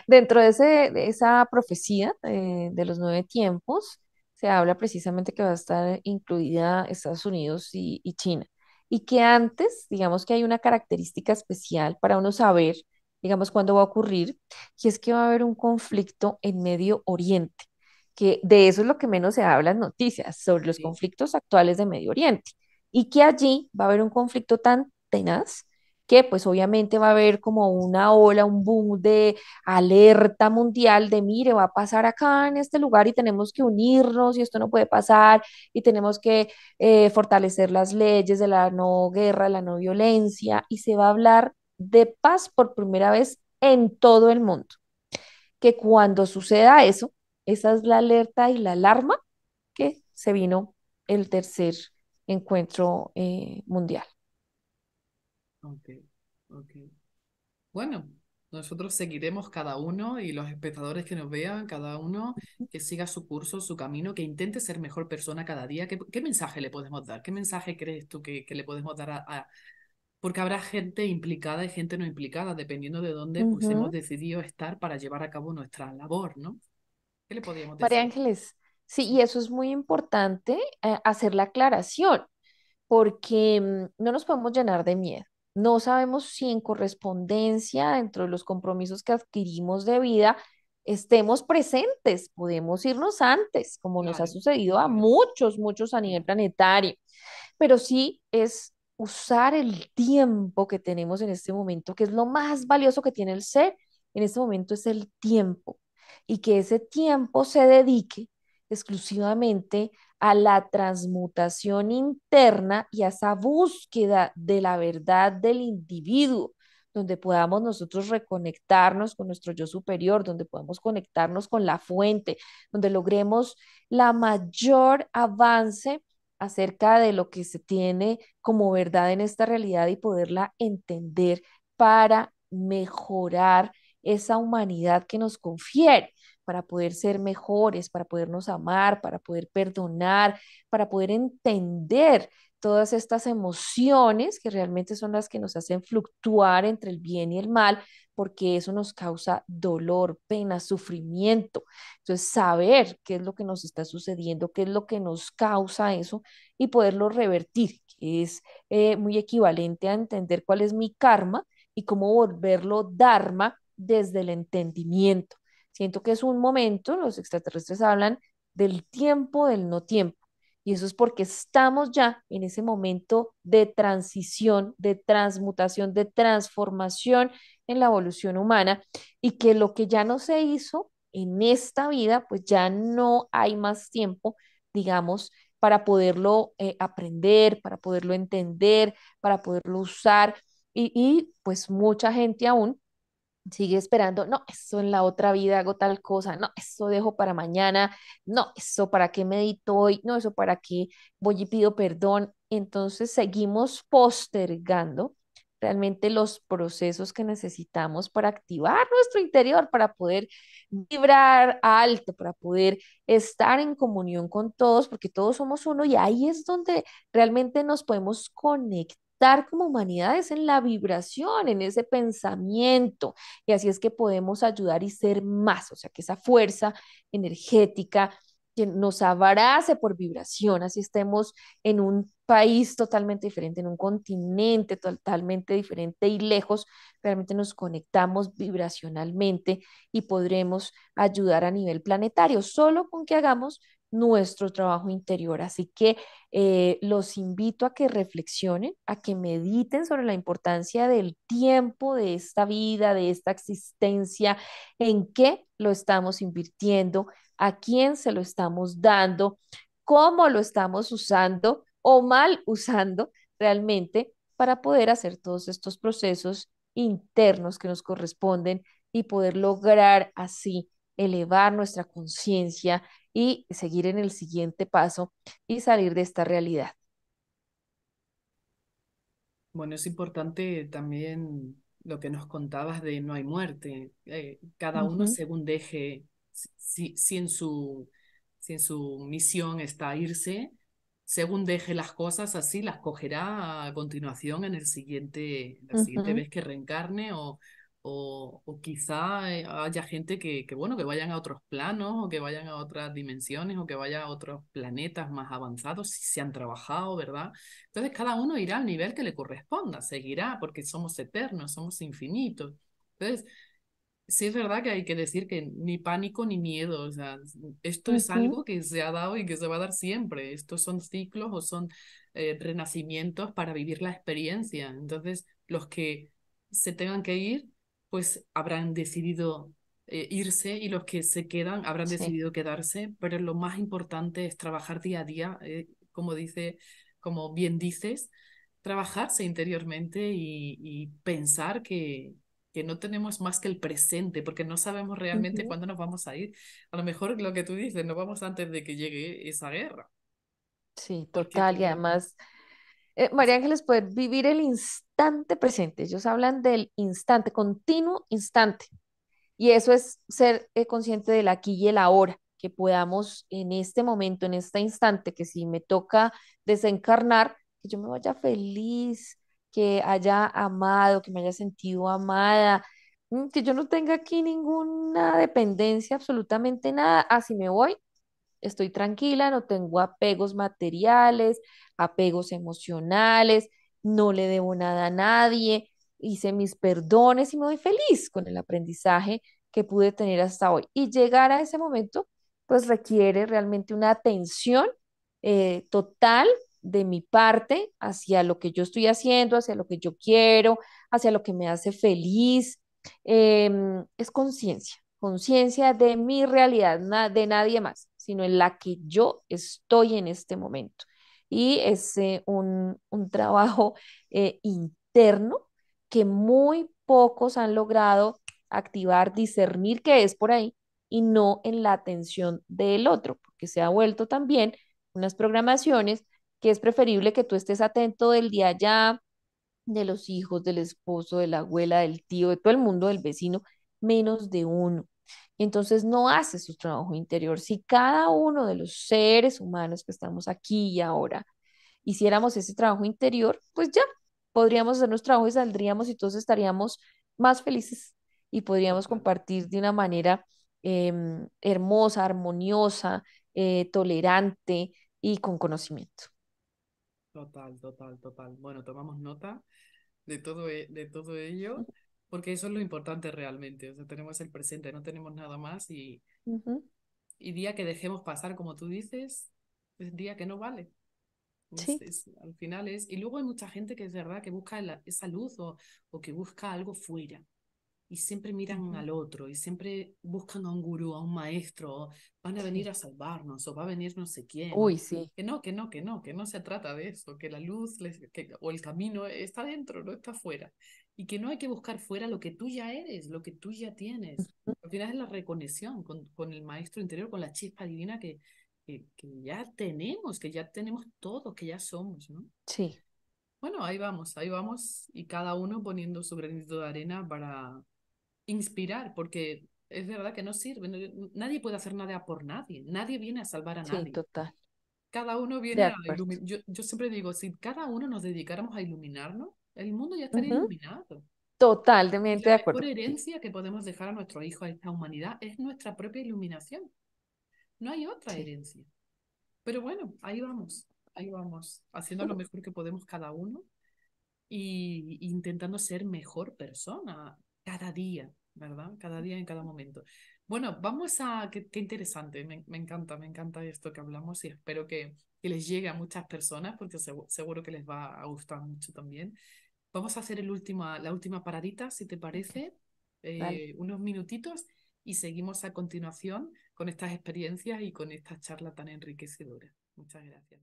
dentro de esa profecía de los 9 tiempos, se habla precisamente que va a estar incluida Estados Unidos y China. Y que antes, digamos que hay una característica especial para uno saber, digamos, cuándo va a ocurrir, y es que va a haber un conflicto en Medio Oriente, que de eso es lo que menos se habla en noticias, sobre los Sí, conflictos actuales de Medio Oriente. Y que allí va a haber un conflicto tan tenaz que pues obviamente va a haber como una ola, un boom de alerta mundial de, mire, va a pasar acá en este lugar y tenemos que unirnos y esto no puede pasar y tenemos que fortalecer las leyes de la no guerra, la no violencia y se va a hablar de paz por primera vez en todo el mundo. Que cuando suceda eso, esa es la alerta y la alarma que se vino el tercer encuentro mundial. ok, ok. Bueno, nosotros seguiremos cada uno y los espectadores que nos vean, cada uno que siga su curso, su camino, que intente ser mejor persona cada día. ¿Qué mensaje le podemos dar? ¿Qué mensaje crees tú que le podemos dar Porque habrá gente implicada y gente no implicada, dependiendo de dónde pues hemos Ujú. decidido estar para llevar a cabo nuestra labor, ¿no? ¿Qué le podríamos María decir? Ángeles, sí, y Sí, eso es muy importante, hacer la aclaración, porque no nos podemos llenar de miedo. No sabemos si en correspondencia, dentro de los compromisos que adquirimos de vida, estemos presentes. Podemos irnos antes, como nos ha claro, sucedido a claro. muchos a nivel planetario, pero sí es usar el tiempo que tenemos en este momento, que es lo más valioso que tiene el ser, en este momento es el tiempo, y que ese tiempo se dedique exclusivamente a la transmutación interna y a esa búsqueda de la verdad del individuo, donde podamos nosotros reconectarnos con nuestro yo superior, donde podamos conectarnos con la fuente, donde logremos la mayor avance acerca de lo que se tiene como verdad en esta realidad y poderla entender para mejorar esa humanidad que nos confiere, para poder ser mejores, para podernos amar, para poder perdonar, para poder entender todas estas emociones que realmente son las que nos hacen fluctuar entre el bien y el mal, porque eso nos causa dolor, pena, sufrimiento. Entonces, saber qué es lo que nos está sucediendo, qué es lo que nos causa eso y poderlo revertir, que es muy equivalente a entender cuál es mi karma y cómo volverlo dharma desde el entendimiento. Siento que es un momento, los extraterrestres hablan del tiempo del no tiempo. Y eso es porque estamos ya en ese momento de transición, de transmutación, de transformación en la evolución humana y que lo que ya no se hizo en esta vida, pues ya no hay más tiempo, digamos, para poderlo aprender, para poderlo entender, para poderlo usar. Pues mucha gente aún sigue esperando, no, eso en la otra vida hago tal cosa, no, eso dejo para mañana, no, eso para qué medito hoy, no, eso para qué voy y pido perdón. Entonces seguimos postergando realmente los procesos que necesitamos para activar nuestro interior, para poder vibrar alto, para poder estar en comunión con todos, porque todos somos uno y ahí es donde realmente nos podemos conectar como humanidades en la vibración, en ese pensamiento y así es que podemos ayudar y ser más, o sea, que esa fuerza energética que nos abrace por vibración, así estemos en un país totalmente diferente, en un continente totalmente diferente y lejos, realmente nos conectamos vibracionalmente y podremos ayudar a nivel planetario, solo con que hagamos nuestro trabajo interior. Así que los invito a que reflexionen, a que mediten sobre la importancia del tiempo de esta vida, de esta existencia, en qué lo estamos invirtiendo, a quién se lo estamos dando, cómo lo estamos usando o mal usando realmente para poder hacer todos estos procesos internos que nos corresponden y poder lograr así elevar nuestra conciencia y seguir en el siguiente paso y salir de esta realidad. Bueno, es importante también lo que nos contabas de no hay muerte. Cada uno Ujú, según deje, si en si en su misión está irse, según deje las cosas así, las cogerá a continuación en la siguiente ujú, vez que reencarne o quizá haya gente bueno, que vayan a otros planos o que vayan a otras dimensiones o que vayan a otros planetas más avanzados si se han trabajado, ¿verdad? Entonces cada uno irá al nivel que le corresponda, seguirá, porque somos eternos, somos infinitos. Entonces, sí es verdad que hay que decir que ni pánico ni miedo, o sea, esto es ujú, algo que se ha dado y que se va a dar siempre. Estos son ciclos o son renacimientos para vivir la experiencia. Entonces, los que se tengan que ir, pues habrán decidido irse y los que se quedan habrán sí, decidido quedarse, pero lo más importante es trabajar día a día, como bien dices, trabajarse interiormente y pensar que no tenemos más que el presente, porque no sabemos realmente ujú, cuándo nos vamos a ir. A lo mejor lo que tú dices, nos vamos antes de que llegue esa guerra, sí, porque total. Y claro, además, María Ángeles, poder vivir el instante presente. Ellos hablan del instante, continuo instante. Y eso es ser consciente del aquí y el ahora, que podamos en este momento, en este instante, que si me toca desencarnar, que yo me vaya feliz, que haya amado, que me haya sentido amada, que yo no tenga aquí ninguna dependencia, absolutamente nada. Así me voy, estoy tranquila, no tengo apegos materiales, apegos emocionales, no le debo nada a nadie, hice mis perdones y me voy feliz con el aprendizaje que pude tener hasta hoy. Y llegar a ese momento, pues requiere realmente una atención total de mi parte hacia lo que yo estoy haciendo, hacia lo que yo quiero, hacia lo que me hace feliz. Es conciencia, conciencia de mi realidad, de nadie más, sino en la que yo estoy en este momento. Y es un trabajo interno que muy pocos han logrado activar, discernir qué es por ahí y no en la atención del otro, porque se ha vuelto también unas programaciones que es preferible que tú estés atento del día allá, de los hijos, del esposo, de la abuela, del tío, de todo el mundo, del vecino, menos de uno. Entonces no hace su trabajo interior. Si cada uno de los seres humanos que estamos aquí y ahora hiciéramos ese trabajo interior, pues ya podríamos hacer nuestro trabajo y saldríamos y todos estaríamos más felices y podríamos Total, compartir de una manera hermosa, armoniosa, tolerante y con conocimiento. total, total, total. Bueno, tomamos nota de todo ello, porque eso es lo importante realmente. O sea, tenemos el presente, no tenemos nada más Ujú. y día que dejemos pasar, como tú dices, es día que no vale. Sí, Al final es... Y luego hay mucha gente que es verdad que busca esa luz o que busca algo fuera y siempre miran ujú. al otro y siempre buscan a un gurú, a un maestro, van a venir Sí. a salvarnos o va a venir no sé quién. Uy, sí, Que no se trata de eso, que la luz o el camino está dentro, no está fuera. Y que no hay que buscar fuera lo que tú ya eres, lo que tú ya tienes. Al final es la reconexión con el maestro interior, con la chispa divina que ya tenemos todo, que ya somos, ¿no? sí, Bueno, ahí vamos, y cada uno poniendo su granito de arena para inspirar, porque es verdad que no sirve, nadie puede hacer nada por nadie, nadie viene a salvar a sí, nadie. total, Cada uno de viene a acuerdo. iluminar. Yo siempre digo, si cada uno nos dedicáramos a iluminarnos, el mundo ya estaría Ujú. iluminado. Y Totalmente la de mejor acuerdo contigo. herencia que podemos dejar a nuestros hijos, a esta humanidad, es nuestra propia iluminación. No hay otra Sí, herencia. Pero bueno, ahí vamos, haciendo lo mejor que podemos cada uno y intentando ser mejor persona cada día, ¿verdad? Cada día en cada momento. Bueno, vamos a... Qué interesante, me encanta esto que hablamos y espero que les llegue a muchas personas porque seguro que les va a gustar mucho también. Vamos a hacer la última paradita, si te ok, parece, vale. unos minutitos y seguimos a continuación con estas experiencias y con esta charla tan enriquecedora. Muchas gracias.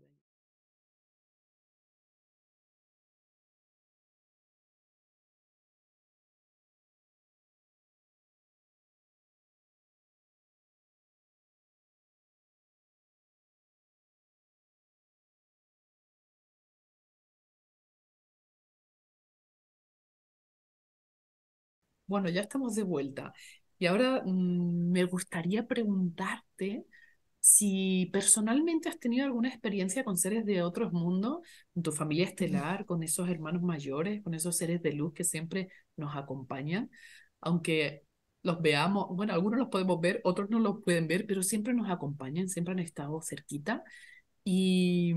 Bueno, ya estamos de vuelta. Y ahora me gustaría preguntarte si personalmente has tenido alguna experiencia con seres de otros mundos, con tu familia Ujú. estelar, con esos hermanos mayores, con esos seres de luz que siempre nos acompañan, aunque los veamos, bueno, algunos los podemos ver, otros no los pueden ver, pero siempre nos acompañan, siempre han estado cerquita. Y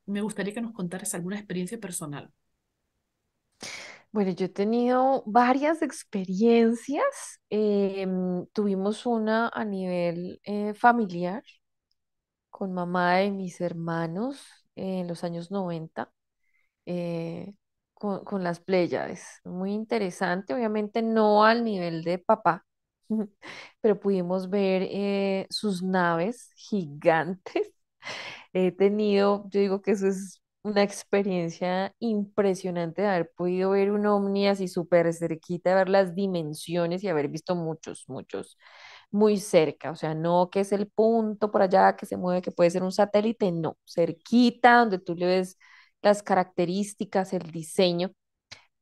me gustaría que nos contaras alguna experiencia personal. Bueno, yo he tenido varias experiencias. Tuvimos una a nivel familiar con mamá de mis hermanos en los años 90 eh, con las Pléyades. Muy interesante, obviamente no al nivel de papá, pero pudimos ver sus naves gigantes. He tenido, yo digo que eso es una experiencia impresionante de haber podido ver un ovni así súper cerquita, ver las dimensiones y haber visto muchos, muchos muy cerca. O sea, no que es el punto por allá que se mueve, que puede ser un satélite, no, cerquita, donde tú le ves las características, el diseño.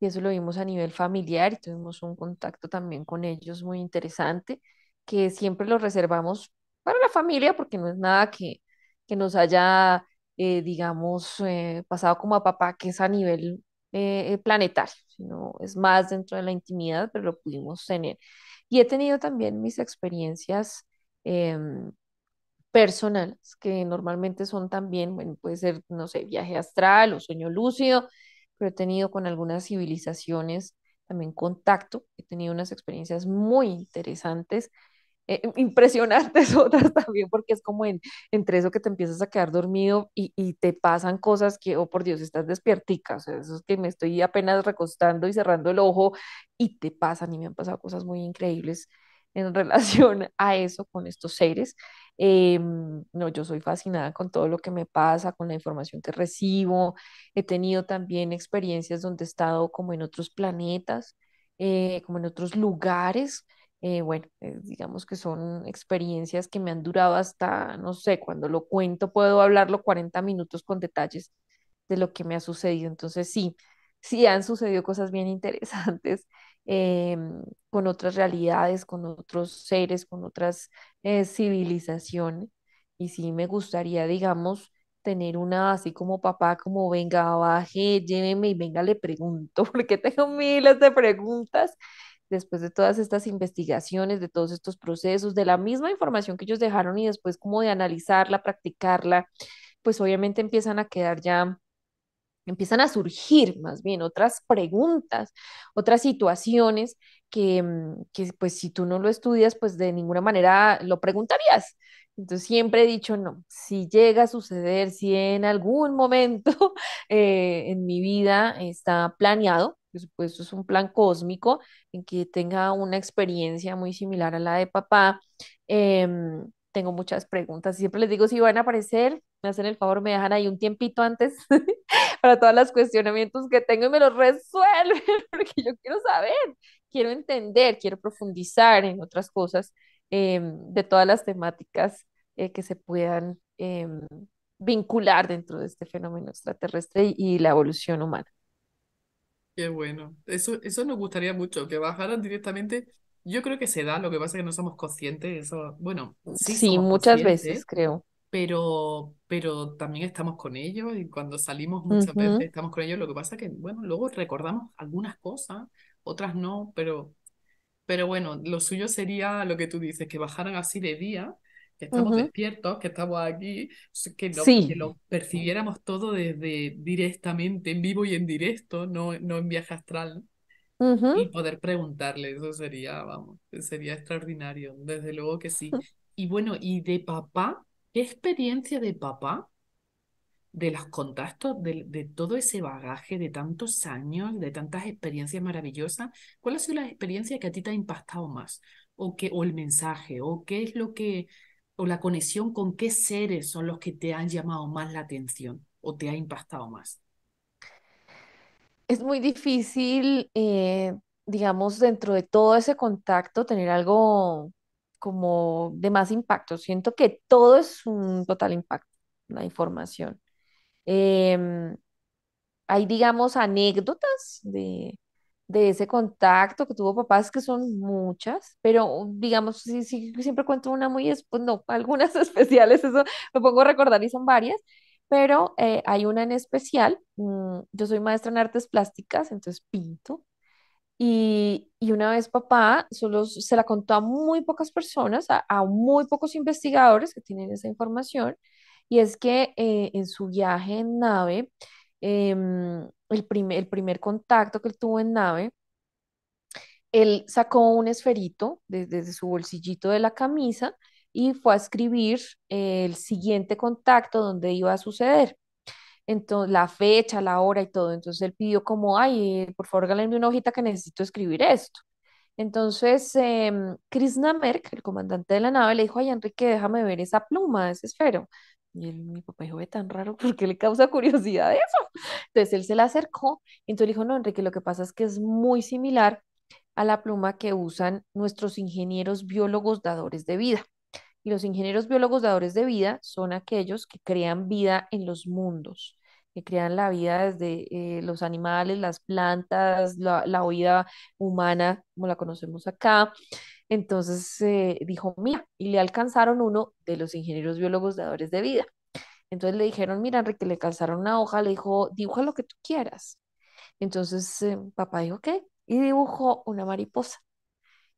Y eso lo vimos a nivel familiar y tuvimos un contacto también con ellos muy interesante, que siempre lo reservamos para la familia porque no es nada que nos haya, digamos, pasado como a papá, que es a nivel planetario, sino es más dentro de la intimidad, pero lo pudimos tener. Y he tenido también mis experiencias personales, que normalmente son también, bueno, puede ser, no sé, viaje astral o sueño lúcido, pero he tenido con algunas civilizaciones también contacto, he tenido unas experiencias muy interesantes, impresionantes otras también, porque es como entre eso que te empiezas a quedar dormido y te pasan cosas que, oh por Dios, estás despiertica, o sea, eso es que me estoy apenas recostando y cerrando el ojo y te pasan y me han pasado cosas muy increíbles en relación a eso con estos seres. No, yo soy fascinada con todo lo que me pasa, con la información que recibo. He tenido también experiencias donde he estado como en otros planetas, como en otros lugares. Bueno, digamos que son experiencias que me han durado hasta, no sé, cuando lo cuento puedo hablarlo 40 minutos con detalles de lo que me ha sucedido. Entonces, sí, sí han sucedido cosas bien interesantes con otras realidades, con otros seres, con otras civilizaciones. Y sí me gustaría, digamos, tener una así como papá, como venga, baje, lléveme y venga, le pregunto, porque tengo miles de preguntas después de todas estas investigaciones, de todos estos procesos, de la misma información que ellos dejaron y después como de analizarla, practicarla, pues obviamente empiezan a surgir más bien otras preguntas, otras situaciones que pues si tú no lo estudias, pues de ninguna manera lo preguntarías. Entonces siempre he dicho, no, si llega a suceder, si en algún momento en mi vida está planeado, por supuesto es un plan cósmico, en que tenga una experiencia muy similar a la de papá, tengo muchas preguntas. Siempre les digo, si van a aparecer, me hacen el favor, me dejan ahí un tiempito antes para todos los cuestionamientos que tengo y me los resuelven, porque yo quiero saber, quiero entender, quiero profundizar en otras cosas de todas las temáticas que se puedan vincular dentro de este fenómeno extraterrestre y la evolución humana. Qué bueno. Eso nos gustaría mucho, que bajaran directamente. Yo creo que se da, lo que pasa es que no somos conscientes. Eso, bueno, sí Sí, somos muchas veces conscientes, creo. pero también estamos con ellos y cuando salimos muchas veces Ujú, estamos con ellos. Lo que pasa es que, bueno, luego recordamos algunas cosas, otras no, pero bueno, lo suyo sería lo que tú dices, que bajaran así de día, que estamos ujú. despiertos, que estamos aquí, que Sí. lo percibiéramos todo desde directamente, en vivo y en directo, no en viaje astral, ¿no? Ujú, Y poder preguntarle, eso sería, vamos, sería extraordinario, desde luego que sí. Y bueno, ¿y de papá? ¿Qué experiencia de papá? De los contactos, de todo ese bagaje de tantos años, de tantas experiencias maravillosas, ¿cuál ha sido la experiencia que a ti te ha impactado más? O el mensaje, o qué es lo que, o la conexión con qué seres son los que te han llamado más la atención o te ha impactado más. Es muy difícil, digamos, dentro de todo ese contacto, tener algo como de más impacto. Siento que todo es un total impacto, la información. Em, Hay, digamos, anécdotas de ese contacto que tuvo papás, que son muchas, pero digamos, sí, siempre cuento una muy, pues no, algunas especiales, eso me pongo a recordar y son varias, pero hay una en especial. Yo soy maestra en artes plásticas, entonces pinto. Y una vez papá solo se la contó a muy pocas personas, a muy pocos investigadores que tienen esa información, y es que en su viaje en nave, el primer contacto que él tuvo en nave, él sacó un esferito desde su bolsillito de la camisa y fue a escribir el siguiente contacto donde iba a suceder. Entonces, la fecha, la hora y todo. Entonces él pidió como, ay, por favor, regálenme una hojita que necesito escribir esto. Entonces, Krishna Merk, el comandante de la nave, le dijo, ay, Enrique, déjame ver esa pluma, ese esfero. Y mi papá dijo, ve tan raro, porque le causa curiosidad eso. Entonces él se la acercó, y entonces le dijo, no, Enrique, lo que pasa es que es muy similar a la pluma que usan nuestros ingenieros biólogos dadores de vida. Y los ingenieros biólogos dadores de vida son aquellos que crean vida en los mundos, que crean la vida desde los animales, las plantas, la vida humana, como la conocemos acá. Entonces dijo, mira, y le alcanzaron uno de los ingenieros biólogos dadores de vida. Entonces le dijeron, mira, Enrique, le calzaron una hoja, le dijo, dibuja lo que tú quieras. Entonces papá dijo, ¿qué? Y dibujó una mariposa.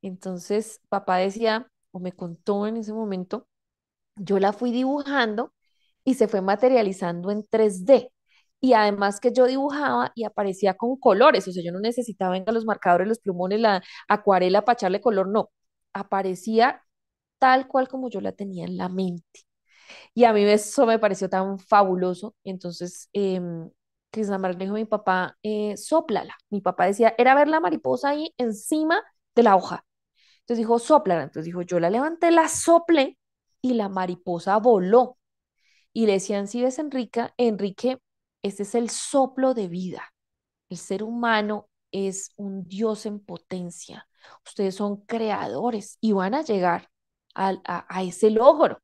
Entonces papá decía, o me contó en ese momento, yo la fui dibujando y se fue materializando en 3D. Y además que yo dibujaba y aparecía con colores, o sea, yo no necesitaba venga los marcadores, los plumones, la acuarela para echarle color, no, aparecía tal cual como yo la tenía en la mente. Y a mí eso me pareció tan fabuloso. Entonces, Krishnamar le dijo a mi papá, sóplala. Mi papá decía, era ver la mariposa ahí encima de la hoja. Entonces dijo, sóplala. Entonces dijo, yo la levanté, la soplé y la mariposa voló. Y le decían, si ves, Enrique, este es el soplo de vida. El ser humano es un Dios en potencia. Ustedes son creadores y van a llegar a ese logro.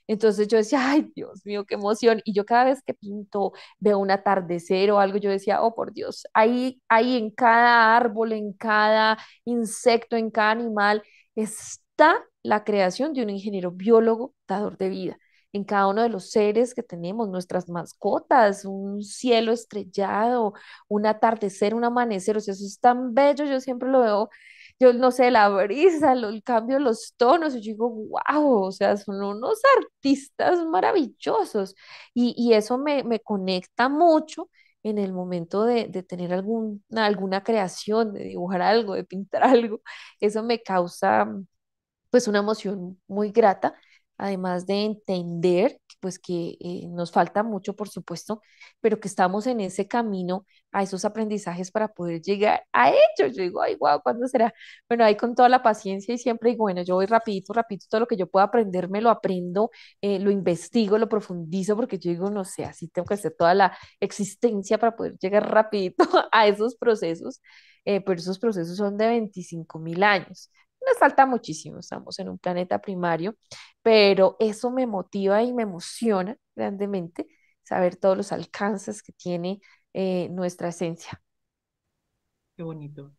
Entonces yo decía, ay, Dios mío, qué emoción. Y yo cada vez que pinto, veo un atardecer o algo, yo decía, oh, por Dios, ahí en cada árbol, en cada insecto, en cada animal, está la creación de un ingeniero biólogo dador de vida. En cada uno de los seres que tenemos, nuestras mascotas, un cielo estrellado, un atardecer, un amanecer, o sea, eso es tan bello, yo siempre lo veo, yo no sé, la brisa, el cambio de los tonos, y yo digo, wow, o sea, son unos artistas maravillosos. Y eso me conecta mucho en el momento de tener alguna creación, de dibujar algo, de pintar algo. Eso me causa pues una emoción muy grata, además de entender pues que nos falta mucho, por supuesto, pero que estamos en ese camino a esos aprendizajes para poder llegar a ellos. Yo digo, ay, wow, ¿cuándo será? Bueno, ahí con toda la paciencia y siempre digo, bueno, yo voy rapidito, rapidito, todo lo que yo pueda aprender, me lo aprendo, lo investigo, lo profundizo, porque yo digo, no sé, así tengo que hacer toda la existencia para poder llegar rapidito a esos procesos, pero esos procesos son de 25.000 años. Nos falta muchísimo, estamos en un planeta primario, pero eso me motiva y me emociona grandemente saber todos los alcances que tiene nuestra esencia. Qué bonito.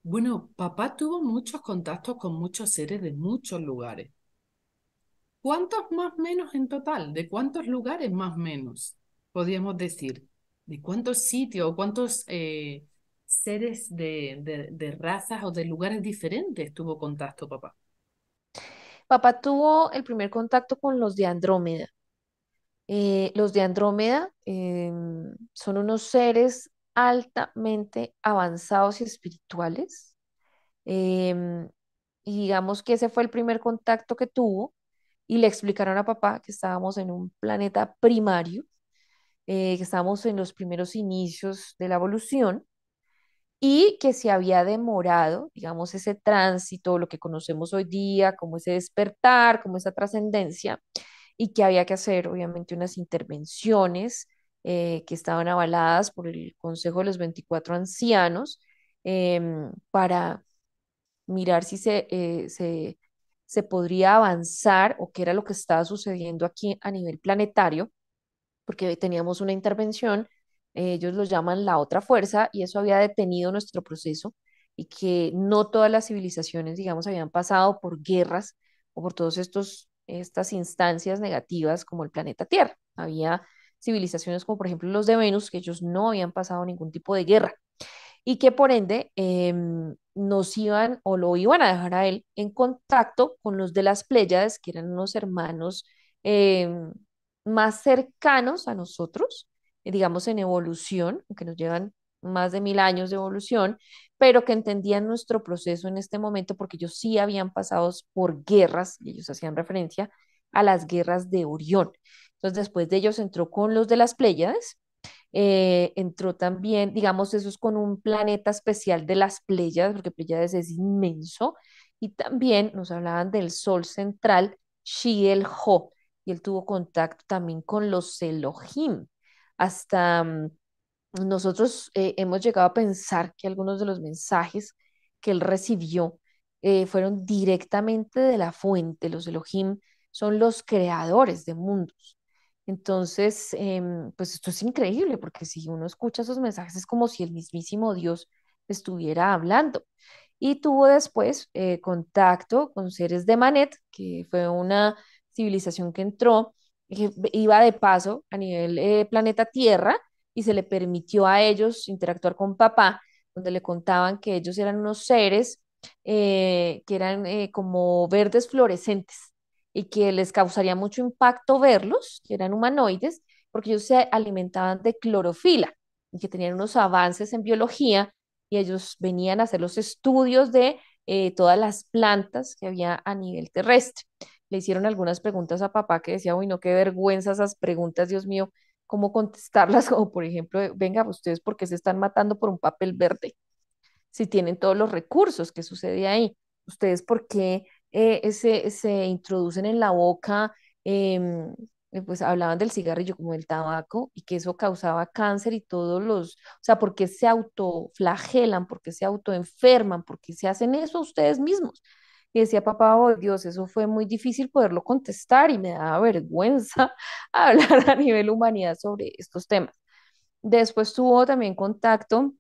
Bueno, papá tuvo muchos contactos con muchos seres de muchos lugares. ¿Cuántos más menos en total? ¿De cuántos lugares más menos? Podríamos decir. ¿De cuántos sitios o cuántos seres de razas o de lugares diferentes tuvo contacto papá? Papá tuvo el primer contacto con los de Andrómeda. Los de Andrómeda son unos seres altamente avanzados y espirituales. em, y digamos que ese fue el primer contacto que tuvo y le explicaron a papá que estábamos en un planeta primario, que estábamos en los primeros inicios de la evolución y que se había demorado, digamos, ese tránsito, lo que conocemos hoy día, como ese despertar, como esa trascendencia, y que había que hacer, obviamente, unas intervenciones que estaban avaladas por el Consejo de los 24 Ancianos para mirar si se podría avanzar o qué era lo que estaba sucediendo aquí a nivel planetario porque teníamos una intervención, ellos lo llaman la otra fuerza, y eso había detenido nuestro proceso y que no todas las civilizaciones, digamos, habían pasado por guerras o por todas estas instancias negativas como el planeta Tierra. Había civilizaciones como por ejemplo los de Venus, que ellos no habían pasado ningún tipo de guerra y que por ende nos iban o lo iban a dejar a él en contacto con los de las Pléyades, que eran unos hermanos em, más cercanos a nosotros, digamos en evolución, aunque nos llevan más de 1.000 años de evolución, pero que entendían nuestro proceso en este momento porque ellos sí habían pasado por guerras, y ellos hacían referencia a las guerras de Orión. Entonces, después de ellos entró con los de las Pléyades, entró también, digamos, eso es con un planeta especial de las Pléyades, porque Pléyades es inmenso, y también nos hablaban del Sol central, Xiel-Ho, y él tuvo contacto también con los Elohim. Hasta nosotros hemos llegado a pensar que algunos de los mensajes que él recibió fueron directamente de la fuente. Los Elohim son los creadores de mundos. Entonces, pues esto es increíble porque si uno escucha esos mensajes es como si el mismísimo Dios estuviera hablando. Y tuvo después contacto con seres de Manet, que fue una civilización que entró, que iba de paso a nivel planeta Tierra y se le permitió a ellos interactuar con papá, donde le contaban que ellos eran unos seres que eran como verdes fluorescentes y que les causaría mucho impacto verlos, que eran humanoides, porque ellos se alimentaban de clorofila y que tenían unos avances en biología y ellos venían a hacer los estudios de todas las plantas que había a nivel terrestre. Le hicieron algunas preguntas a papá que decía, uy, no, qué vergüenza esas preguntas, Dios mío, cómo contestarlas, como por ejemplo, venga, ustedes, ¿por qué se están matando por un papel verde? Si tienen todos los recursos, ¿qué sucede ahí? ¿Ustedes por qué se introducen en la boca? Pues hablaban del cigarrillo como del tabaco y que eso causaba cáncer y todos los, o sea, ¿por qué se autoflagelan? ¿Por qué se autoenferman? ¿Por qué se hacen eso ustedes mismos? Y decía papá, oh Dios, eso fue muy difícil poderlo contestar y me daba vergüenza hablar a nivel humanidad sobre estos temas. Después tuvo también contacto,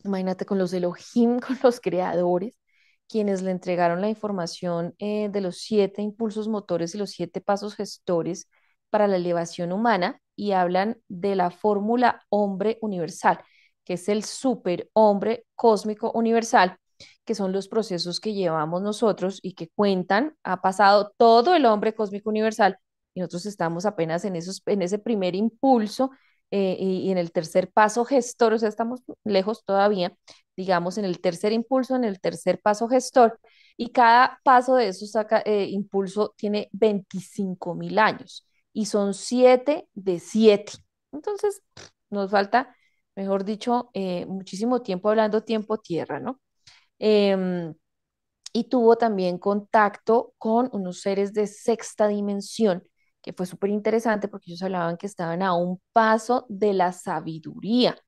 imagínate, con los Elohim, con los creadores, quienes le entregaron la información de los 7 impulsos motores y los 7 pasos gestores para la elevación humana y hablan de la fórmula hombre universal, que es el superhombre cósmico universal, que son los procesos que llevamos nosotros y que cuentan, ha pasado todo el hombre cósmico universal y nosotros estamos apenas en ese primer impulso y en el tercer paso gestor, o sea, estamos lejos todavía, digamos, en el tercer impulso, en el tercer paso gestor, y cada paso de esos impulso tiene 25.000 años y son 7 de 7. Entonces, nos falta, mejor dicho, muchísimo tiempo hablando tiempo tierra, ¿no? Em, y tuvo también contacto con unos seres de sexta dimensión, que fue súper interesante porque ellos hablaban que estaban a un paso de la sabiduría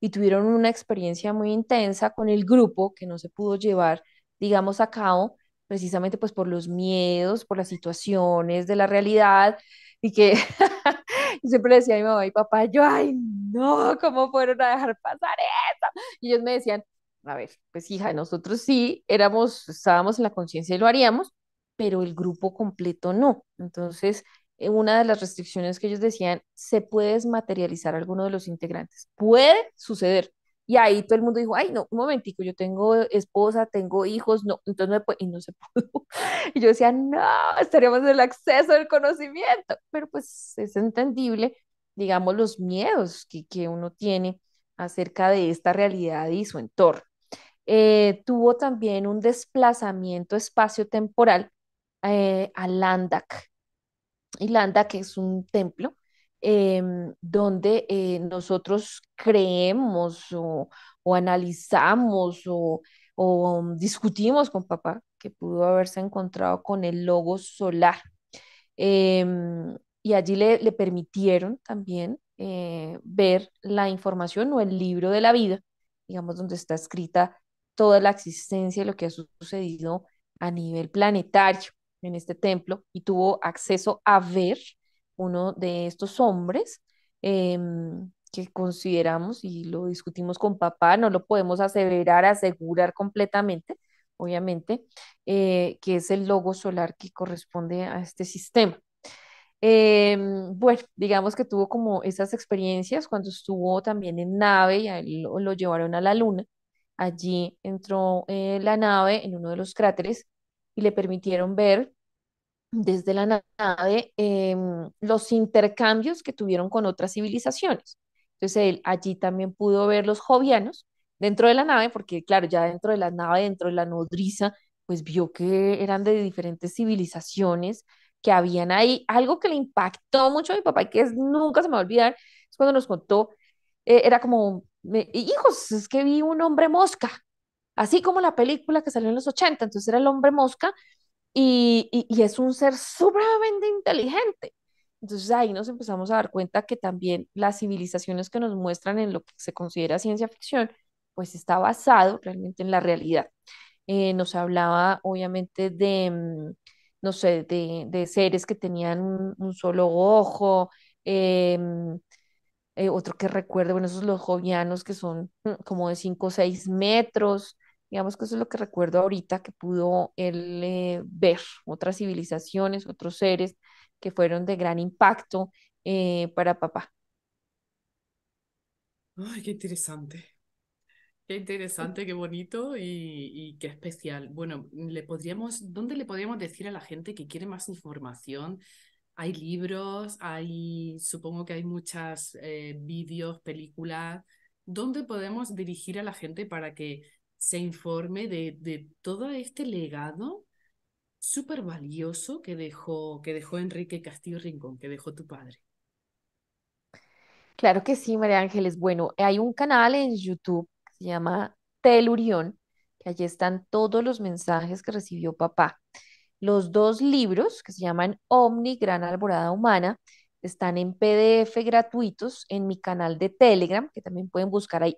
y tuvieron una experiencia muy intensa con el grupo que no se pudo llevar, digamos, a cabo, precisamente pues por los miedos, por las situaciones de la realidad y que yo siempre le decía a mi mamá y papá, yo, ay, no, ¿cómo fueron a dejar pasar eso? Y ellos me decían, a ver, pues hija, nosotros sí éramos, estábamos en la conciencia y lo haríamos, pero el grupo completo no. Entonces, una de las restricciones que ellos decían, se puede desmaterializar alguno de los integrantes. Puede suceder. Y ahí todo el mundo dijo, ay, no, un momentico, yo tengo esposa, tengo hijos, no, entonces no, y no se pudo. Y yo decía, no, estaríamos en el acceso del conocimiento. Pero pues es entendible, digamos, los miedos que uno tiene acerca de esta realidad y su entorno. Tuvo también un desplazamiento espacio-temporal a Landak. Y Landak es un templo donde nosotros creemos o analizamos o discutimos con papá que pudo haberse encontrado con el logo solar. Y allí le permitieron también ver la información o el libro de la vida, digamos, donde está escrita toda la existencia de lo que ha sucedido a nivel planetario en este templo y tuvo acceso a ver uno de estos hombres que consideramos y lo discutimos con papá, no lo podemos aseverar, asegurar completamente, obviamente, que es el logo solar que corresponde a este sistema. Bueno, digamos que tuvo como esas experiencias cuando estuvo también en nave y a él lo llevaron a la luna. Allí entró la nave en uno de los cráteres y le permitieron ver desde la nave los intercambios que tuvieron con otras civilizaciones. Entonces él allí también pudo ver los jovianos dentro de la nave, porque claro, ya dentro de la nave, dentro de la nodriza, pues vio que eran de diferentes civilizaciones que habían ahí. Algo que le impactó mucho a mi papá y que nunca se me va a olvidar es cuando nos contó, era como, hijos, es que vi un hombre mosca, así como la película que salió en los 80, entonces era el hombre mosca y es un ser supremamente inteligente. Entonces ahí nos empezamos a dar cuenta que también las civilizaciones que nos muestran en lo que se considera ciencia ficción, pues está basado realmente en la realidad. Nos hablaba obviamente de, no sé, de seres que tenían un solo ojo, em, otro que recuerdo, bueno, esos los jovianos que son como de 5 o 6 metros, digamos que eso es lo que recuerdo ahorita que pudo él ver otras civilizaciones, otros seres que fueron de gran impacto para papá. Ay, qué interesante. Qué interesante, qué bonito y qué especial. Bueno, ¿dónde le podríamos decir a la gente que quiere más información? Hay libros, supongo que hay muchas vídeos, películas. ¿Dónde podemos dirigir a la gente para que se informe de todo este legado súper valioso que dejó Enrique Castillo Rincón, que dejó tu padre? Claro que sí, María Ángeles. Bueno, hay un canal en YouTube que se llama Telurión, que allí están todos los mensajes que recibió papá. Los dos libros, que se llaman Omni, Gran Alborada Humana, están en PDF gratuitos en mi canal de Telegram, que también pueden buscar ahí,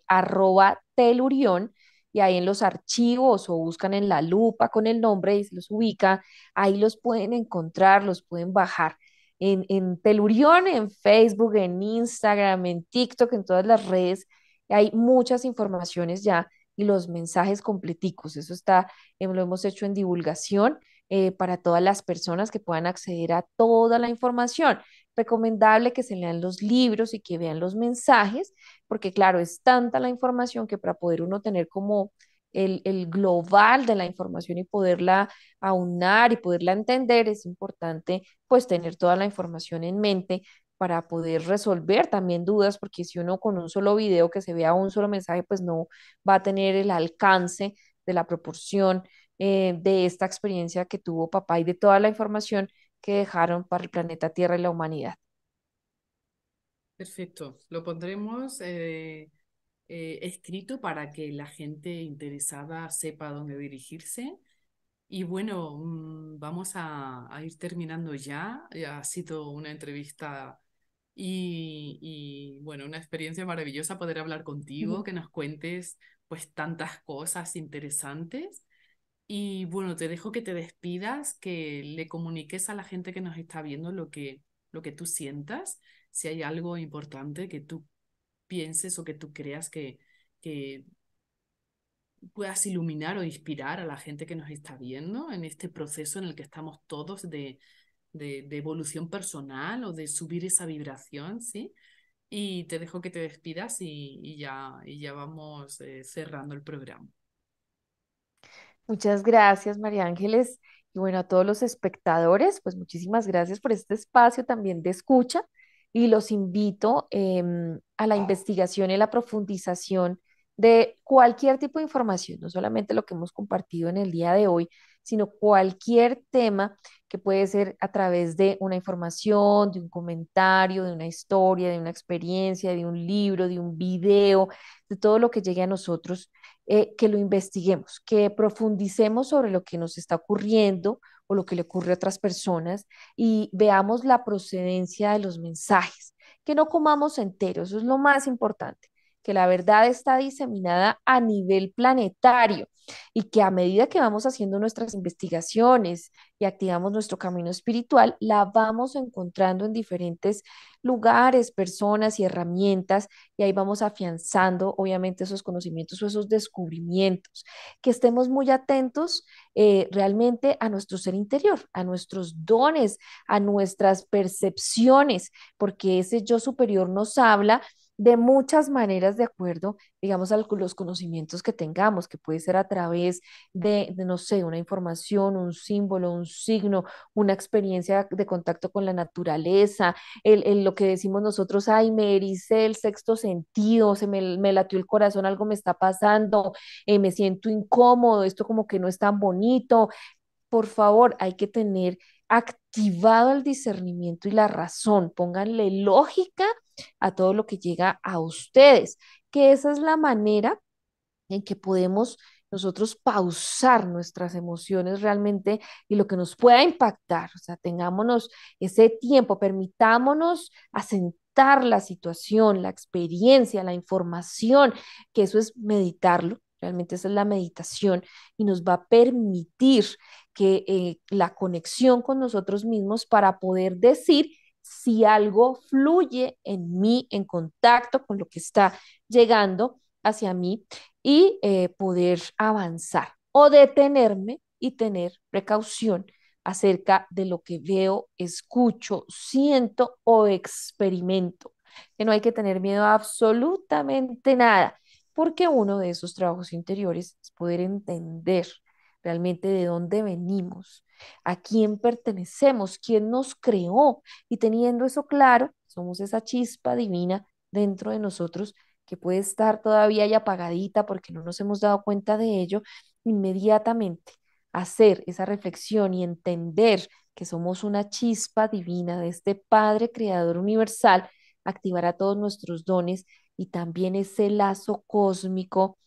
@telurión, y ahí en los archivos o buscan en la lupa con el nombre y se los ubica, ahí los pueden encontrar, los pueden bajar. En Telurión, en Facebook, en Instagram, en TikTok, en todas las redes, hay muchas informaciones ya y los mensajes completicos. Eso está, lo hemos hecho en divulgación para todas las personas que puedan acceder a toda la información. Recomendable que se lean los libros y que vean los mensajes, porque claro, es tanta la información que para poder uno tener como el global de la información y poderla aunar y poderla entender, es importante pues tener toda la información en mente para poder resolver también dudas, porque si uno con un solo video que se vea un solo mensaje, pues no va a tener el alcance de la proporción de esta experiencia que tuvo papá y de toda la información que dejaron para el planeta Tierra y la humanidad. Perfecto. Lo pondremos escrito para que la gente interesada sepa a dónde dirigirse. Y bueno, vamos a ir terminando ya. Ha sido una entrevista bueno, una experiencia maravillosa poder hablar contigo, que nos cuentes pues tantas cosas interesantes. Y bueno, te dejo que te despidas, que le comuniques a la gente que nos está viendo lo que tú sientas, si hay algo importante que tú pienses o que tú creas que puedas iluminar o inspirar a la gente que nos está viendo en este proceso en el que estamos todos de evolución personal o de subir esa vibración, ¿sí? Y te dejo que te despidas y ya vamos cerrando el programa. Muchas gracias, María Ángeles. Y bueno, a todos los espectadores, pues muchísimas gracias por este espacio también de escucha y los invito a la investigación y la profundización de cualquier tipo de información, no solamente lo que hemos compartido en el día de hoy, sino cualquier tema que puede ser a través de una información, de un comentario, de una historia, de una experiencia, de un libro, de un video, de todo lo que llegue a nosotros que lo investiguemos, que profundicemos sobre lo que nos está ocurriendo o lo que le ocurre a otras personas y veamos la procedencia de los mensajes, que no comamos enteros, eso es lo más importante, que la verdad está diseminada a nivel planetario y que a medida que vamos haciendo nuestras investigaciones y activamos nuestro camino espiritual, la vamos encontrando en diferentes lugares, personas y herramientas y ahí vamos afianzando, obviamente, esos conocimientos o esos descubrimientos, que estemos muy atentos realmente a nuestro ser interior, a nuestros dones, a nuestras percepciones, porque ese yo superior nos habla de muchas maneras de acuerdo, digamos, a los conocimientos que tengamos, que puede ser a través no sé, una información, un símbolo, un signo, una experiencia de contacto con la naturaleza, lo que decimos nosotros, ay, me ericé el sexto sentido, me latió el corazón, algo me está pasando, me siento incómodo, esto como que no es tan bonito. Por favor, hay que tener activado el discernimiento y la razón. Pónganle lógica a todo lo que llega a ustedes, que esa es la manera en que podemos nosotros pausar nuestras emociones realmente y lo que nos pueda impactar. O sea, tengámonos ese tiempo, permitámonos asentar la situación, la experiencia, la información, que eso es meditarlo. Realmente esa es la meditación y nos va a permitir que la conexión con nosotros mismos para poder decir si algo fluye en mí, en contacto con lo que está llegando hacia mí y poder avanzar o detenerme y tener precaución acerca de lo que veo, escucho, siento o experimento. Que no hay que tener miedo a absolutamente nada, porque uno de esos trabajos interiores es poder entender realmente de dónde venimos, a quién pertenecemos, quién nos creó y teniendo eso claro, somos esa chispa divina dentro de nosotros que puede estar todavía ahí apagadita porque no nos hemos dado cuenta de ello, inmediatamente hacer esa reflexión y entender que somos una chispa divina de este Padre Creador Universal, activará todos nuestros dones y también ese lazo cósmico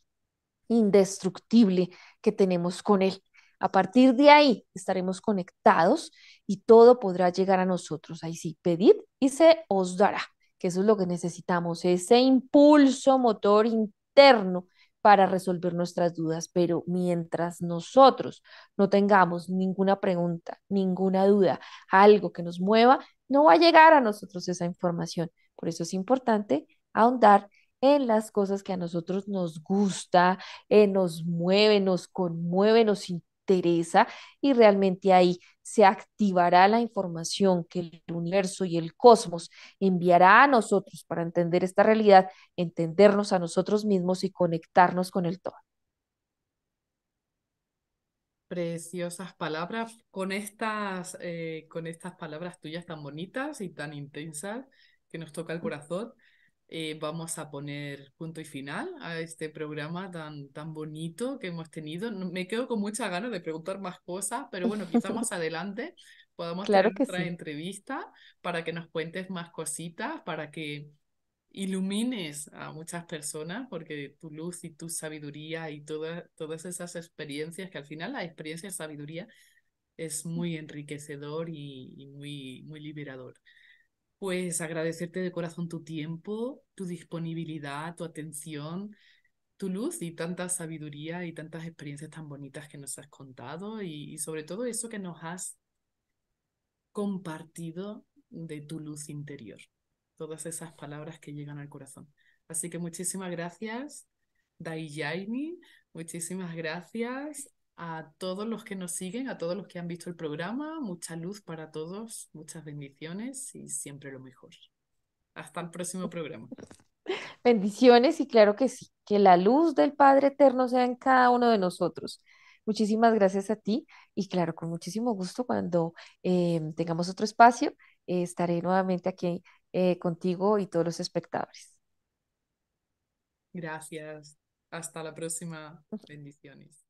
indestructible que tenemos con Él. A partir de ahí estaremos conectados y todo podrá llegar a nosotros. Ahí sí, pedid y se os dará, que eso es lo que necesitamos, ese impulso motor interno para resolver nuestras dudas. Pero mientras nosotros no tengamos ninguna pregunta, ninguna duda, algo que nos mueva, no va a llegar a nosotros esa información. Por eso es importante ahondar en las cosas que a nosotros nos gusta, nos mueve, nos conmueve, nos interesa y realmente ahí se activará la información que el universo y el cosmos enviará a nosotros para entender esta realidad, entendernos a nosotros mismos y conectarnos con el todo. Preciosas palabras, con estas palabras tuyas tan bonitas y tan intensas que nos toca el corazón, vamos a poner punto y final a este programa tan bonito que hemos tenido. Me quedo con muchas ganas de preguntar más cosas, pero bueno, quizá más adelante podamos tener Claro que otra sí. entrevista para que nos cuentes más cositas, para que ilumines a muchas personas, porque tu luz y tu sabiduría y todas esas experiencias, que al final la experiencia de sabiduría es muy enriquecedor y muy liberador. Pues agradecerte de corazón tu tiempo, tu disponibilidad, tu atención, tu luz y tanta sabiduría y tantas experiencias tan bonitas que nos has contado y sobre todo eso que nos has compartido de tu luz interior. Todas esas palabras que llegan al corazón. Así que muchísimas gracias, Daijaini. Muchísimas gracias a todos los que nos siguen, a todos los que han visto el programa. Mucha luz para todos, muchas bendiciones y siempre lo mejor. Hasta el próximo programa. Bendiciones y claro que sí, que la luz del Padre Eterno sea en cada uno de nosotros. Muchísimas gracias a ti y claro, con muchísimo gusto cuando tengamos otro espacio, estaré nuevamente aquí contigo y todos los espectadores. Gracias. Hasta la próxima. Bendiciones.